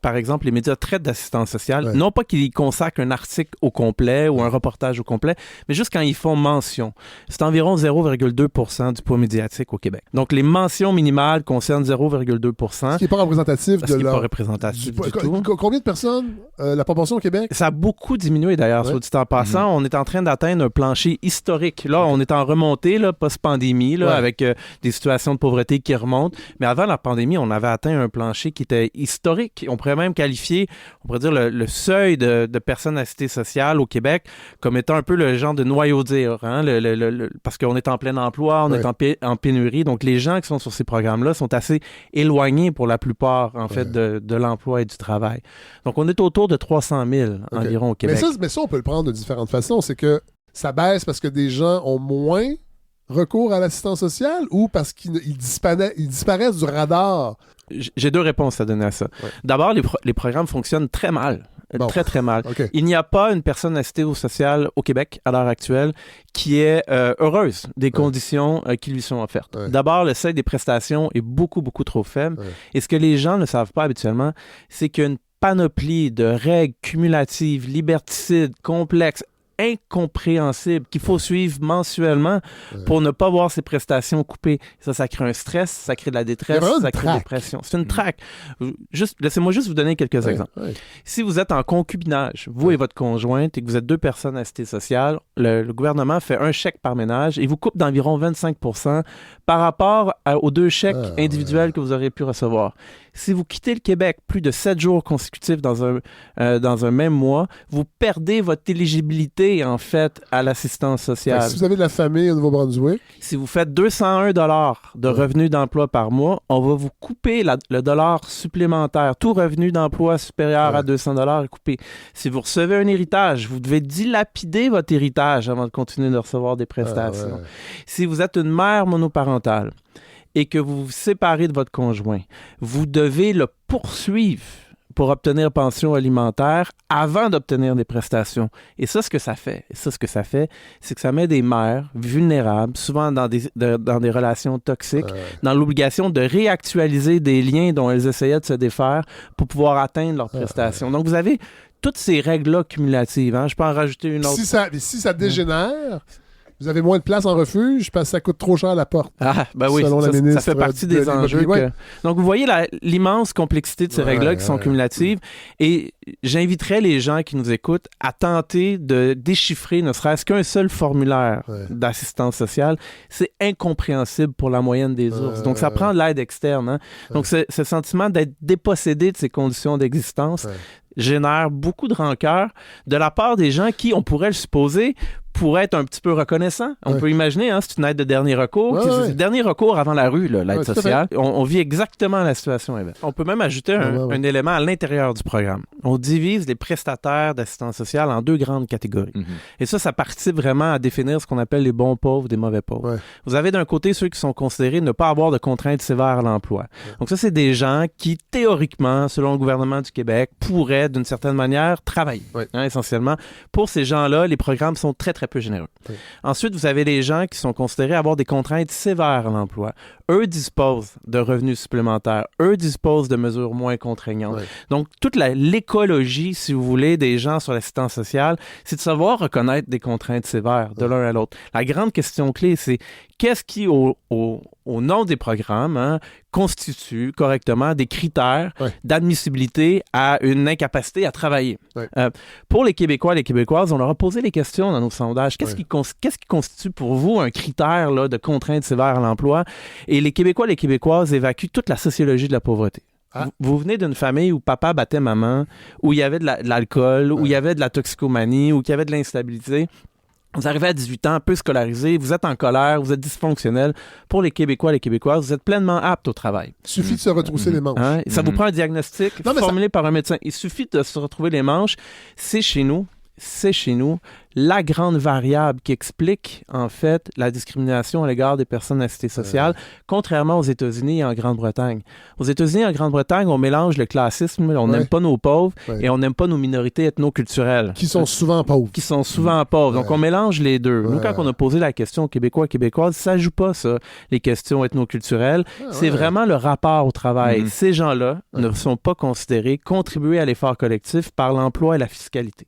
par exemple, les médias traitent d'assistance sociale, non pas qu'ils consacrent un article au complet ou un reportage au complet, mais juste quand ils font mention. C'est environ 0,2% du poids médiatique au Québec. Donc, les mentions minimales concernent 0,2%. Ce qui n'est pas représentatif de leur... pas représentatif du tout. Combien de personnes, la proportion au Québec? Ça a beaucoup diminué, d'ailleurs, soit dit en passant. On est en train d'atteindre un plancher historique. Là, on est en remontée, là, post-pandémie, là, avec des situations de pauvreté qui remontent. Mais avant la pandémie, on avait atteint un plancher qui était historique. On pourrait même qualifier, on pourrait dire, le seuil de personnes assistées sociales au Québec comme étant un peu le genre de noyau dur, hein? Parce qu'on est en plein emploi, on est en pénurie. Donc, les gens qui sont sur ces programmes-là sont assez éloignés pour la plupart, en fait, de l'emploi et du travail. Donc, on est autour de 300 000 environ au Québec. Mais ça, on peut le prendre de différentes façons. C'est que ça baisse parce que des gens ont moins recours à l'assistance sociale ou parce qu'ils disparaissent du radar? J'ai deux réponses à donner à ça. D'abord, les programmes fonctionnent très mal. Très, très mal. Il n'y a pas une personne assistée au social au Québec, à l'heure actuelle, qui est heureuse des conditions qui lui sont offertes. D'abord, le seuil des prestations est beaucoup, beaucoup trop faible. Et ce que les gens ne savent pas habituellement, c'est qu'une panoplie de règles cumulatives, liberticides, complexes, incompréhensible qu'il faut suivre mensuellement pour ne pas voir ses prestations coupées. Ça crée un stress, ça crée de la détresse, ça crée de la dépression. C'est une traque. Laissez-moi juste vous donner quelques exemples. Si vous êtes en concubinage, vous et votre conjointe, et que vous êtes deux personnes assistées sociales, le gouvernement fait un chèque par ménage et vous coupe d'environ 25% par rapport aux deux chèques individuels que vous aurez pu recevoir. Si vous quittez le Québec plus de 7 jours consécutifs dans un même mois, vous perdez votre éligibilité, en fait, à l'assistance sociale. Si vous avez de la famille au Nouveau-Brunswick... Si vous faites 201 $ de revenus d'emploi par mois, on va vous couper le dollar supplémentaire. Tout revenu d'emploi supérieur à 200 $ est coupé. Si vous recevez un héritage, vous devez dilapider votre héritage avant de continuer de recevoir des prestations. Si vous êtes une mère monoparentale, et que vous vous séparez de votre conjoint, vous devez le poursuivre pour obtenir pension alimentaire avant d'obtenir des prestations. Et ça, ce que ça fait, c'est que ça met des mères vulnérables, souvent dans des relations toxiques, dans l'obligation de réactualiser des liens dont elles essayaient de se défaire pour pouvoir atteindre leurs prestations. Donc, vous avez toutes ces règles-là cumulatives. Hein? Je peux en rajouter une autre. Si ça dégénère... Vous avez moins de place en refuge parce que ça coûte trop cher à la porte. Ah, ben oui, selon la ça ministre fait partie de des enjeux. l'immobilier. Donc, vous voyez l'immense complexité de ces règles-là qui sont cumulatives. Et j'inviterais les gens qui nous écoutent à tenter de déchiffrer ne serait-ce qu'un seul formulaire d'assistance sociale. C'est incompréhensible pour la moyenne des ours. Donc, ça prend de l'aide externe. Hein? Donc, ce sentiment d'être dépossédé de ses conditions d'existence génère beaucoup de rancœur de la part des gens qui, on pourrait le supposer, pourraient être un petit peu reconnaissants. On peut imaginer, hein, c'est une aide de dernier recours. C'est le dernier recours avant la rue, l'aide sociale. On vit exactement la situation inverse. On peut même ajouter un élément à l'intérieur du programme. On divise les prestataires d'assistance sociale en 2 grandes catégories. Et ça participe vraiment à définir ce qu'on appelle les bons pauvres des mauvais pauvres. Vous avez d'un côté ceux qui sont considérés ne pas avoir de contraintes sévères à l'emploi. Donc ça, c'est des gens qui, théoriquement, selon le gouvernement du Québec, pourraient, d'une certaine manière, travailler, essentiellement. Pour ces gens-là, les programmes sont très, très peu généreux. Ensuite, vous avez les gens qui sont considérés avoir des contraintes sévères à l'emploi. Eux disposent de revenus supplémentaires. Eux disposent de mesures moins contraignantes. Donc, toute l'écologie, si vous voulez, des gens sur l'assistance sociale, c'est de savoir reconnaître des contraintes sévères de l'un à l'autre. La grande question clé, c'est qu'est-ce qui, au nom des programmes, constitue correctement des critères d'admissibilité à une incapacité à travailler. Pour les Québécois et les Québécoises, on leur a posé les questions dans nos sondages. Qu'est-ce qui constitue pour vous un critère là, de contrainte sévère à l'emploi? Et les Québécois et les Québécoises évacuent toute la sociologie de la pauvreté. Vous venez d'une famille où papa battait maman, où il y avait de l'alcool, où il y avait de la toxicomanie, où il y avait de l'instabilité. Vous arrivez à 18 ans, peu scolarisé, vous êtes en colère, vous êtes dysfonctionnel. Pour les Québécois et les Québécoises, vous êtes pleinement aptes au travail. Il suffit de se retrousser les manches. Ça vous prend un diagnostic formulé par un médecin. Il suffit de se retrouver les manches. C'est chez nous la grande variable qui explique, en fait, la discrimination à l'égard des personnes assistées sociales, contrairement aux États-Unis et en Grande-Bretagne. Aux États-Unis et en Grande-Bretagne, on mélange le classisme, on n'aime pas nos pauvres et on n'aime pas nos minorités ethno-culturelles. Qui sont souvent pauvres. Donc, on mélange les deux. Nous, quand on a posé la question aux Québécois et Québécoises, ça ne joue pas, ça, les questions ethno-culturelles. C'est vraiment le rapport au travail. Ces gens-là ne sont pas considérés contribuer à l'effort collectif par l'emploi et la fiscalité.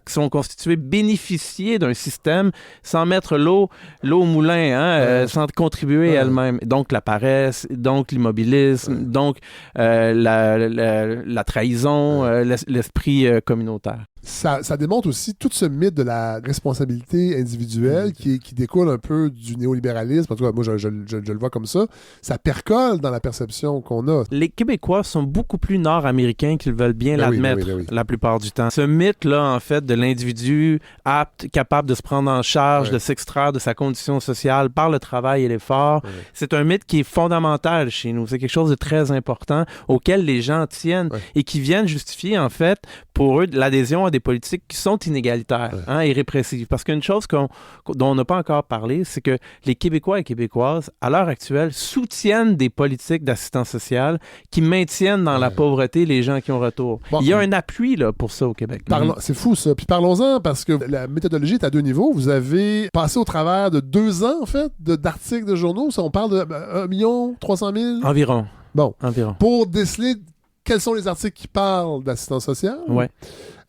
Qui sont constitués bénéficier d'un système sans mettre l'eau au moulin, sans contribuer elle-même. Donc, la paresse, donc l'immobilisme, donc la trahison, l'esprit communautaire. Ça démontre aussi tout ce mythe de la responsabilité individuelle qui découle un peu du néolibéralisme. En tout cas, moi, je le vois comme ça. Ça percole dans la perception qu'on a. Les Québécois sont beaucoup plus nord-américains qu'ils veulent bien l'admettre la plupart du temps. Ce mythe-là, en fait, de l'individu apte, capable de se prendre en charge, de s'extraire de sa condition sociale par le travail et l'effort, c'est un mythe qui est fondamental chez nous. C'est quelque chose de très important auquel les gens tiennent et qui viennent justifier, en fait, pour eux, l'adhésion à des politiques qui sont inégalitaires et répressives. Parce qu'une chose dont on n'a pas encore parlé, c'est que les Québécois et Québécoises, à l'heure actuelle, soutiennent des politiques d'assistance sociale qui maintiennent dans la pauvreté les gens qui ont retour. Il y a un appui là, pour ça au Québec. C'est fou ça. Puis parlons-en parce que la méthodologie est à 2 niveaux. Vous avez passé au travers de 2 ans, en fait, d'articles de journaux. On parle de 1 300 000? Environ. Bon. Environ. Pour déceler quels sont les articles qui parlent d'assistance sociale.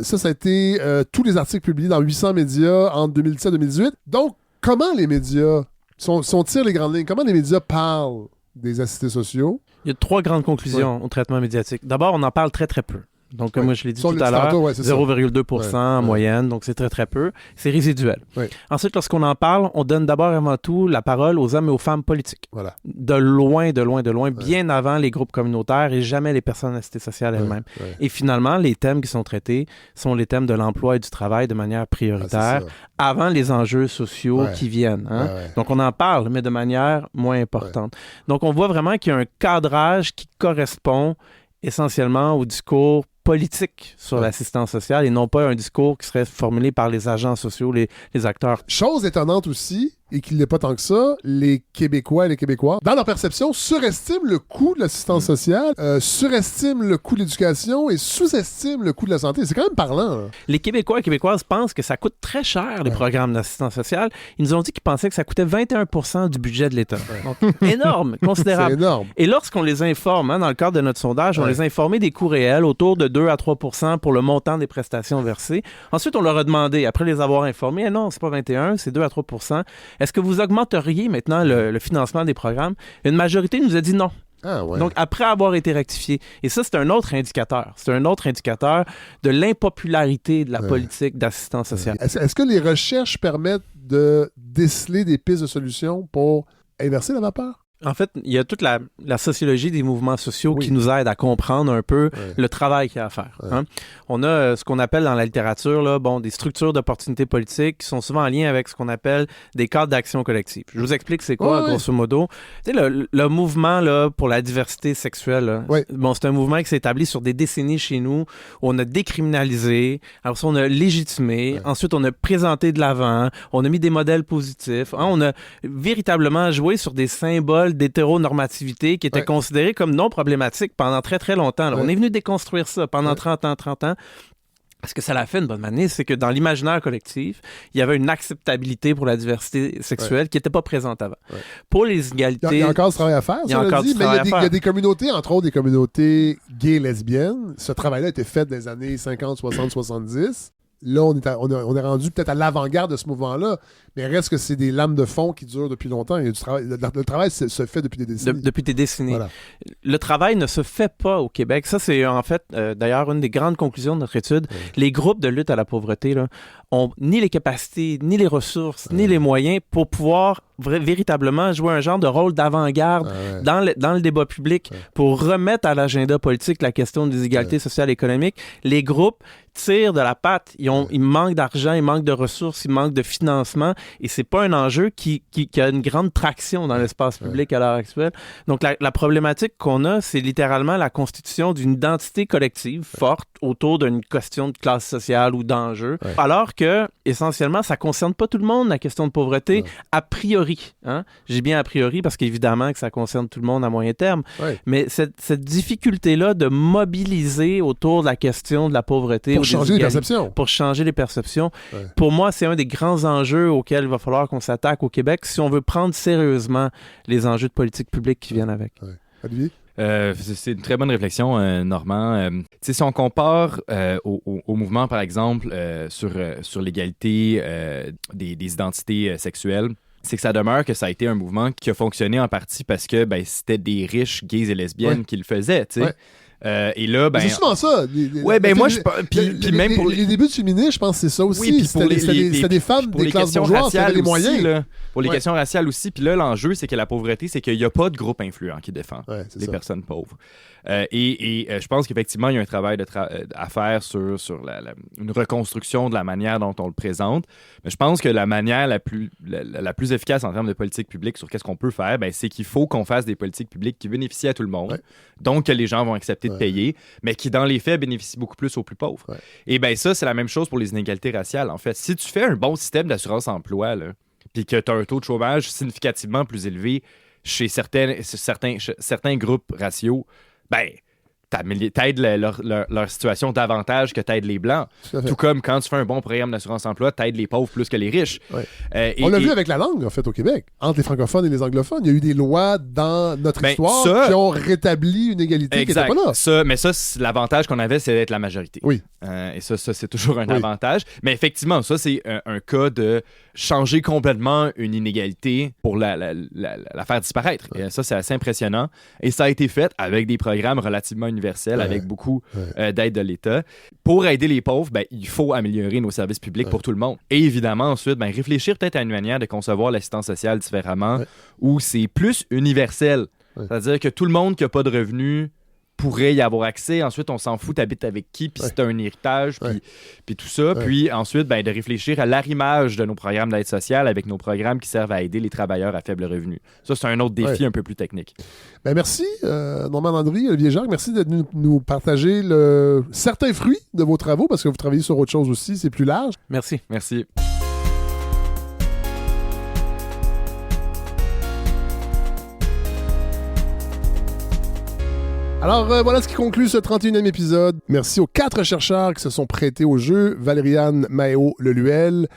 Ça a été tous les articles publiés dans 800 médias entre 2017 et 2018. Donc, comment les médias, si on tire les grandes lignes, comment les médias parlent des assistés sociaux? Il y a 3 grandes conclusions au traitement médiatique. D'abord, on en parle très, très peu. Donc, moi, je l'ai dit tout à l'heure, 0,2% en moyenne, donc c'est très, très peu. C'est résiduel. Ensuite, lorsqu'on en parle, on donne d'abord et avant tout la parole aux hommes et aux femmes politiques. De loin, bien avant les groupes communautaires et jamais les personnes assistées sociales elles-mêmes. Et finalement, les thèmes qui sont traités sont les thèmes de l'emploi et du travail de manière prioritaire, avant les enjeux sociaux qui viennent. Donc, on en parle, mais de manière moins importante. Donc, on voit vraiment qu'il y a un cadrage qui correspond essentiellement au discours politique sur l'assistance sociale et non pas un discours qui serait formulé par les agents sociaux, les acteurs. Chose étonnante aussi, et qu'il n'est pas tant que ça, les Québécois et les Québécois, dans leur perception, surestiment le coût de l'assistance sociale, surestiment le coût de l'éducation et sous-estiment le coût de la santé. C'est quand même parlant. Hein. Les Québécois et Québécoises pensent que ça coûte très cher, les programmes d'assistance sociale. Ils nous ont dit qu'ils pensaient que ça coûtait 21% du budget de l'État. Donc, énorme, considérable. C'est énorme. Et lorsqu'on les informe, hein, dans le cadre de notre sondage, on les a informés des coûts réels, autour de 2 à 3% pour le montant des prestations versées. Ensuite, on leur a demandé, après les avoir informés, non, c'est pas 21, c'est 2 à 3%. Est-ce que vous augmenteriez maintenant le financement des programmes? Une majorité nous a dit non. Ah, ouais. Donc, après avoir été rectifié. Et ça, c'est un autre indicateur. C'est un autre indicateur de l'impopularité de la politique d'assistance sociale. Est-ce que les recherches permettent de déceler des pistes de solutions pour inverser la vapeur? En fait, il y a toute la sociologie des mouvements sociaux qui nous aide à comprendre un peu le travail qu'il y a à faire. Hein? On a ce qu'on appelle dans la littérature là, des structures d'opportunités politiques qui sont souvent en lien avec ce qu'on appelle des cadres d'action collective. Je vous explique c'est quoi, grosso modo. Tu sais, le mouvement là, pour la diversité sexuelle, là, c'est un mouvement qui s'est établi sur des décennies chez nous, où on a décriminalisé, alors ça, on a légitimé, ensuite on a présenté de l'avant, on a mis des modèles positifs, hein, on a véritablement joué sur des symboles d'hétéronormativité qui étaient considérés comme non problématiques pendant très, très longtemps. Là. On est venu déconstruire ça pendant 30 ans. Ce que ça l'a fait une bonne manière, c'est que dans l'imaginaire collectif, il y avait une acceptabilité pour la diversité sexuelle qui n'était pas présente avant. Pour les inégalités... Il y a encore ce travail à faire, il y a encore dit, mais il y a des communautés, entre autres des communautés gays et lesbiennes. Ce travail-là a été fait dans les années 50, 60, 70. Là, on est rendu peut-être à l'avant-garde de ce mouvement-là, mais reste que c'est des lames de fond qui durent depuis longtemps. Il y a du travail. Le travail se fait depuis des décennies. Depuis des décennies. Voilà. Le travail ne se fait pas au Québec. Ça, c'est en fait, d'ailleurs, une des grandes conclusions de notre étude. Les groupes de lutte à la pauvreté là, ont ni les capacités, ni les ressources, ni les moyens pour pouvoir véritablement jouer un genre de rôle d'avant-garde dans le débat public pour remettre à l'agenda politique la question des inégalités sociales et économiques. Les groupes tirent de la patte. Ils manquent d'argent, ils manquent de ressources, ils manquent de financement et c'est pas un enjeu qui a une grande traction dans l'espace public à l'heure actuelle. Donc, la problématique qu'on a, c'est littéralement la constitution d'une identité collective forte autour d'une question de classe sociale ou d'enjeu, alors que, essentiellement, ça concerne pas tout le monde, la question de pauvreté, a priori. Hein? J'ai bien a priori parce qu'évidemment que ça concerne tout le monde à moyen terme, mais cette difficulté-là de mobiliser autour de la question de la pauvreté... Pour changer les perceptions. Pour changer les perceptions. Pour moi, c'est un des grands enjeux auxquels il va falloir qu'on s'attaque au Québec si on veut prendre sérieusement les enjeux de politique publique qui viennent avec. Olivier? C'est une très bonne réflexion, Normand. Si on compare au mouvement, par exemple, sur l'égalité des identités sexuelles, c'est que ça demeure que ça a été un mouvement qui a fonctionné en partie parce que c'était des riches gays et lesbiennes qui le faisaient, tu sais. Et là, c'est souvent ça. Moi, puis même pour les débuts du féminisme, je pense que c'est ça aussi. C'était des femmes des classes bourgeoises qui avaient les moyens. Là, pour les questions raciales aussi. Puis là, l'enjeu, c'est que la pauvreté, c'est qu'il n'y a pas de groupe influent qui défend les personnes pauvres. Et je pense qu'effectivement, il y a un travail à faire sur une reconstruction de la manière dont on le présente. Mais je pense que la manière la plus efficace en termes de politique publique sur qu'est-ce qu'on peut faire, c'est qu'il faut qu'on fasse des politiques publiques qui bénéficient à tout le monde. Donc, que les gens vont accepter de payer, mais qui, dans les faits, bénéficient beaucoup plus aux plus pauvres. Et ça, c'est la même chose pour les inégalités raciales. En fait, si tu fais un bon système d'assurance-emploi, puis que tu as un taux de chômage significativement plus élevé chez certains groupes raciaux, t'aides leur situation davantage que t'aides les Blancs. Tout comme quand tu fais un bon programme d'assurance-emploi, t'aides les pauvres plus que les riches. On l'a vu avec la langue, en fait, au Québec. Entre les francophones et les anglophones, il y a eu des lois dans notre histoire qui ont rétabli une égalité qui n'était pas là. Mais ça, l'avantage qu'on avait, c'est d'être la majorité. Oui. Et ça, c'est toujours un avantage. Mais effectivement, ça, c'est un cas de changer complètement une inégalité pour la faire disparaître. Et ça, c'est assez impressionnant. Et ça a été fait avec des programmes relativement universel avec beaucoup d'aide de l'État. Pour aider les pauvres, il faut améliorer nos services publics pour tout le monde. Et évidemment, ensuite, réfléchir peut-être à une manière de concevoir l'assistance sociale différemment où c'est plus universel. C'est-à-dire que tout le monde qui n'a pas de revenus pourrait y avoir accès. Ensuite, on s'en fout, t'habites avec qui, puis si t'as un héritage, puis tout ça. Puis ensuite, de réfléchir à l'arrimage de nos programmes d'aide sociale avec nos programmes qui servent à aider les travailleurs à faible revenu. Ça, c'est un autre défi un peu plus technique. Merci, Normand Landry, Olivier Jacques. Merci de nous partager certains fruits de vos travaux, parce que vous travaillez sur autre chose aussi, c'est plus large. Merci. Merci. Alors voilà ce qui conclut ce 31e épisode. Merci aux 4 chercheurs qui se sont prêtés au jeu. Valériane Maheu-Leluel,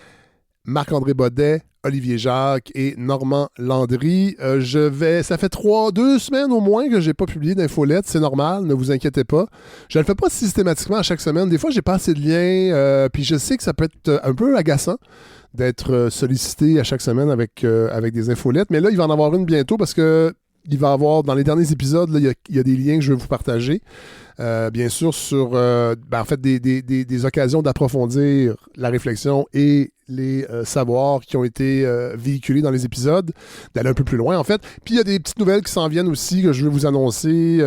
Marc-André Baudet, Olivier Jacques et Normand Landry. Ça fait 2 semaines au moins que j'ai pas publié d'infolette. C'est normal, ne vous inquiétez pas. Je le fais pas systématiquement à chaque semaine. Des fois, j'ai pas assez de liens. Puis je sais que ça peut être un peu agaçant d'être sollicité à chaque semaine avec des infolettes. Mais là, il va en avoir une bientôt parce que il va y avoir, dans les derniers épisodes, là, il y a des liens que je vais vous partager. Bien sûr, sur en fait, des occasions d'approfondir la réflexion et les savoirs qui ont été véhiculés dans les épisodes, d'aller un peu plus loin, en fait. Puis il y a des petites nouvelles qui s'en viennent aussi, que je vais vous annoncer,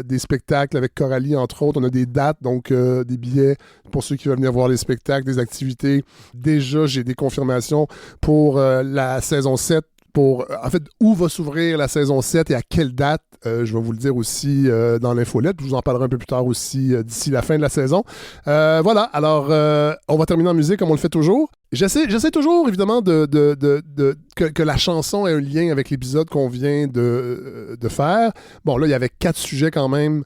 des spectacles avec Coralie, entre autres. On a des dates, donc des billets pour ceux qui veulent venir voir les spectacles, des activités. Déjà, j'ai des confirmations pour la saison 7, en fait, où va s'ouvrir la saison 7 et à quelle date. Je vais vous le dire aussi dans l'infolette. Je vous en parlerai un peu plus tard aussi d'ici la fin de la saison. Voilà, alors on va terminer en musique comme on le fait toujours. J'essaie toujours, évidemment, que la chanson ait un lien avec l'épisode qu'on vient de faire. Bon, là, il y avait 4 sujets quand même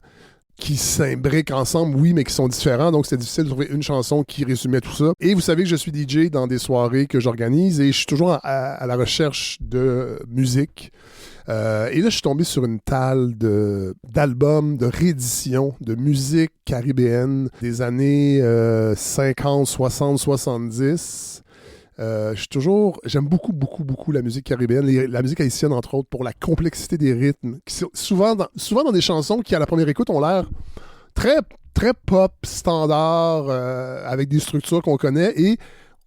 qui s'imbriquent ensemble, oui, mais qui sont différents. Donc, c'est difficile de trouver une chanson qui résumait tout ça. Et vous savez que je suis DJ dans des soirées que j'organise et je suis toujours à la recherche de musique. Et là, je suis tombé sur une talle d'albums, de rééditions, de musique caribéenne des années 50, 60, 70. J'aime beaucoup la musique caribéenne, la musique haïtienne, entre autres, pour la complexité des rythmes. Souvent dans des chansons qui, à la première écoute, ont l'air très, très pop, standard, avec des structures qu'on connaît, et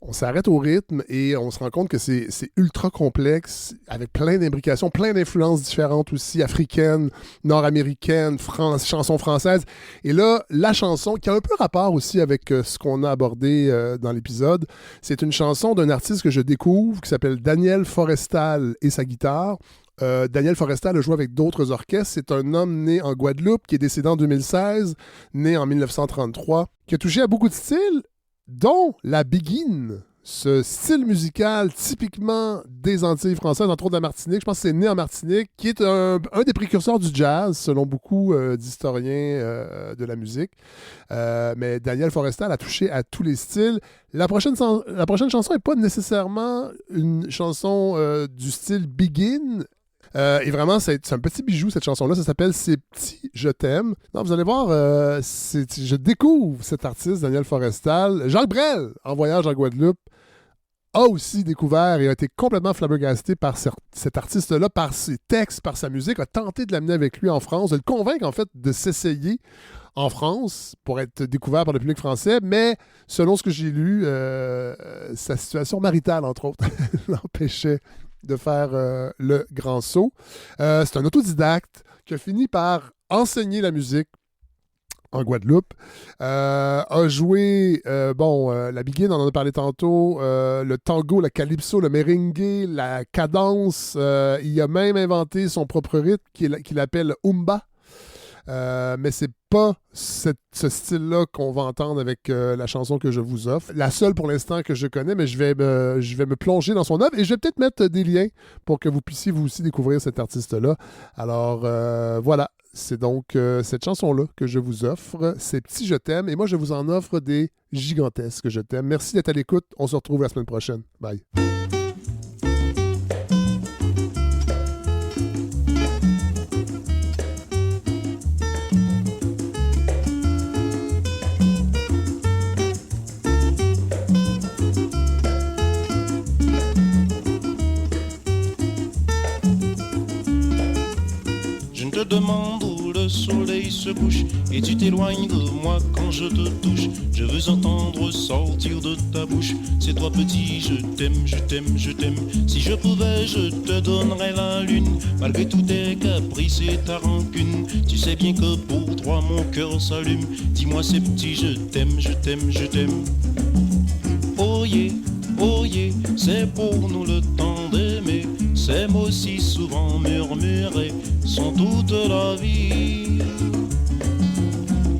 on s'arrête au rythme et on se rend compte que c'est ultra complexe, avec plein d'imbrications, plein d'influences différentes aussi, africaines, nord-américaines, chansons françaises. Et là, la chanson, qui a un peu rapport aussi avec ce qu'on a abordé dans l'épisode, c'est une chanson d'un artiste que je découvre, qui s'appelle Daniel Forestal et sa guitare. Daniel Forestal a joué avec d'autres orchestres. C'est un homme né en Guadeloupe, qui est décédé en 2016, né en 1933, qui a touché à beaucoup de styles, dont la biguine, ce style musical typiquement des Antilles françaises, entre autres de la Martinique. Je pense que c'est né en Martinique, qui est un des précurseurs du jazz, selon beaucoup d'historiens de la musique. Mais Daniel Forestal a touché à tous les styles. La prochaine chanson n'est pas nécessairement une chanson du style biguine. Et vraiment, c'est un petit bijou, cette chanson-là. Ça s'appelle « Ces petits je t'aime ». Non, vous allez voir, je découvre cet artiste, Daniel Forestal. Jacques Brel, en voyage en Guadeloupe, a aussi découvert et a été complètement flabbergasté par cet artiste-là, par ses textes, par sa musique, a tenté de l'amener avec lui en France, de le convaincre, en fait, de s'essayer en France pour être découvert par le public français, mais selon ce que j'ai lu, sa situation maritale, entre autres, l'empêchait de faire le grand saut. C'est un autodidacte qui a fini par enseigner la musique en Guadeloupe. A joué, la biguine, on en a parlé tantôt, le tango, le calypso, le merengue, la cadence. Il a même inventé son propre rythme qu'il appelle Umba. Mais c'est pas ce style-là qu'on va entendre avec la chanson que je vous offre. La seule pour l'instant que je connais, mais je vais me plonger dans son œuvre et je vais peut-être mettre des liens pour que vous puissiez vous aussi découvrir cet artiste-là. Alors voilà, c'est donc cette chanson-là que je vous offre. C'est Petit Je t'aime et moi je vous en offre des gigantesques Je t'aime. Merci d'être à l'écoute. On se retrouve la semaine prochaine. Bye. Je te demande où le soleil se couche et tu t'éloignes de moi quand je te touche. Je veux entendre sortir de ta bouche, c'est toi petit, je t'aime, je t'aime, je t'aime. Si je pouvais, je te donnerais la lune, malgré tous tes caprices et ta rancune. Tu sais bien que pour toi mon cœur s'allume. Dis-moi c'est petit, je t'aime, je t'aime, je t'aime. Oh yeah, c'est pour nous le temps d'aimer. Ces mots si souvent murmurés sont toute la vie.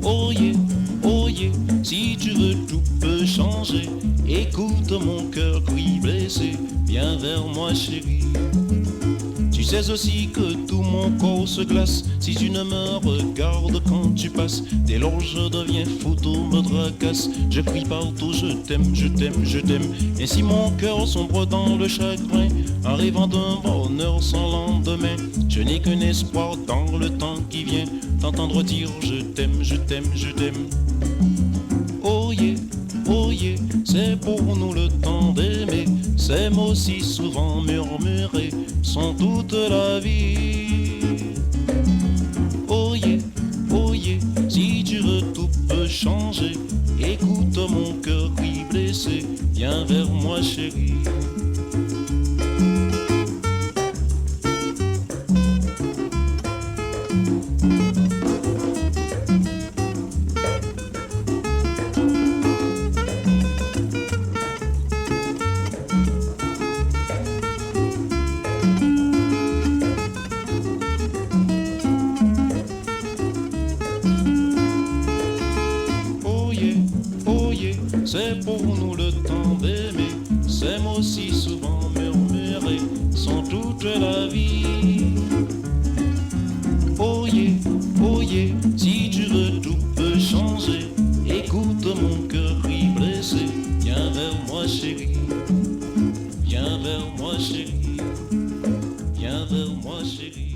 Oh yeah, si tu veux tout peut changer. Écoute mon cœur gris blessé, viens vers moi chérie. Tu sais aussi que tout mon corps se glace si tu ne me regardes quand tu passes. Dès lors je deviens fou, tout me tracasse. Je crie partout, je t'aime, je t'aime, je t'aime. Ainsi mon cœur sombre dans le chagrin, en rêvant d'un bonheur sans lendemain. Je n'ai qu'un espoir dans le temps qui vient, t'entendre dire je t'aime, je t'aime, je t'aime. Oh yeah, c'est pour nous le temps d'aimer. Ces mots si souvent murmurés sont toute la vie. Oh yeah, si tu veux tout peut changer. Écoute mon cœur qui blessé, viens vers moi chérie. C'est pour nous le temps d'aimer. Ces mots si souvent murmurés sont toute la vie. Oh yeah, si tu veux tout peut changer. Écoute mon cœur qui blessé, viens vers moi chérie. Viens vers moi chérie. Viens vers moi chérie.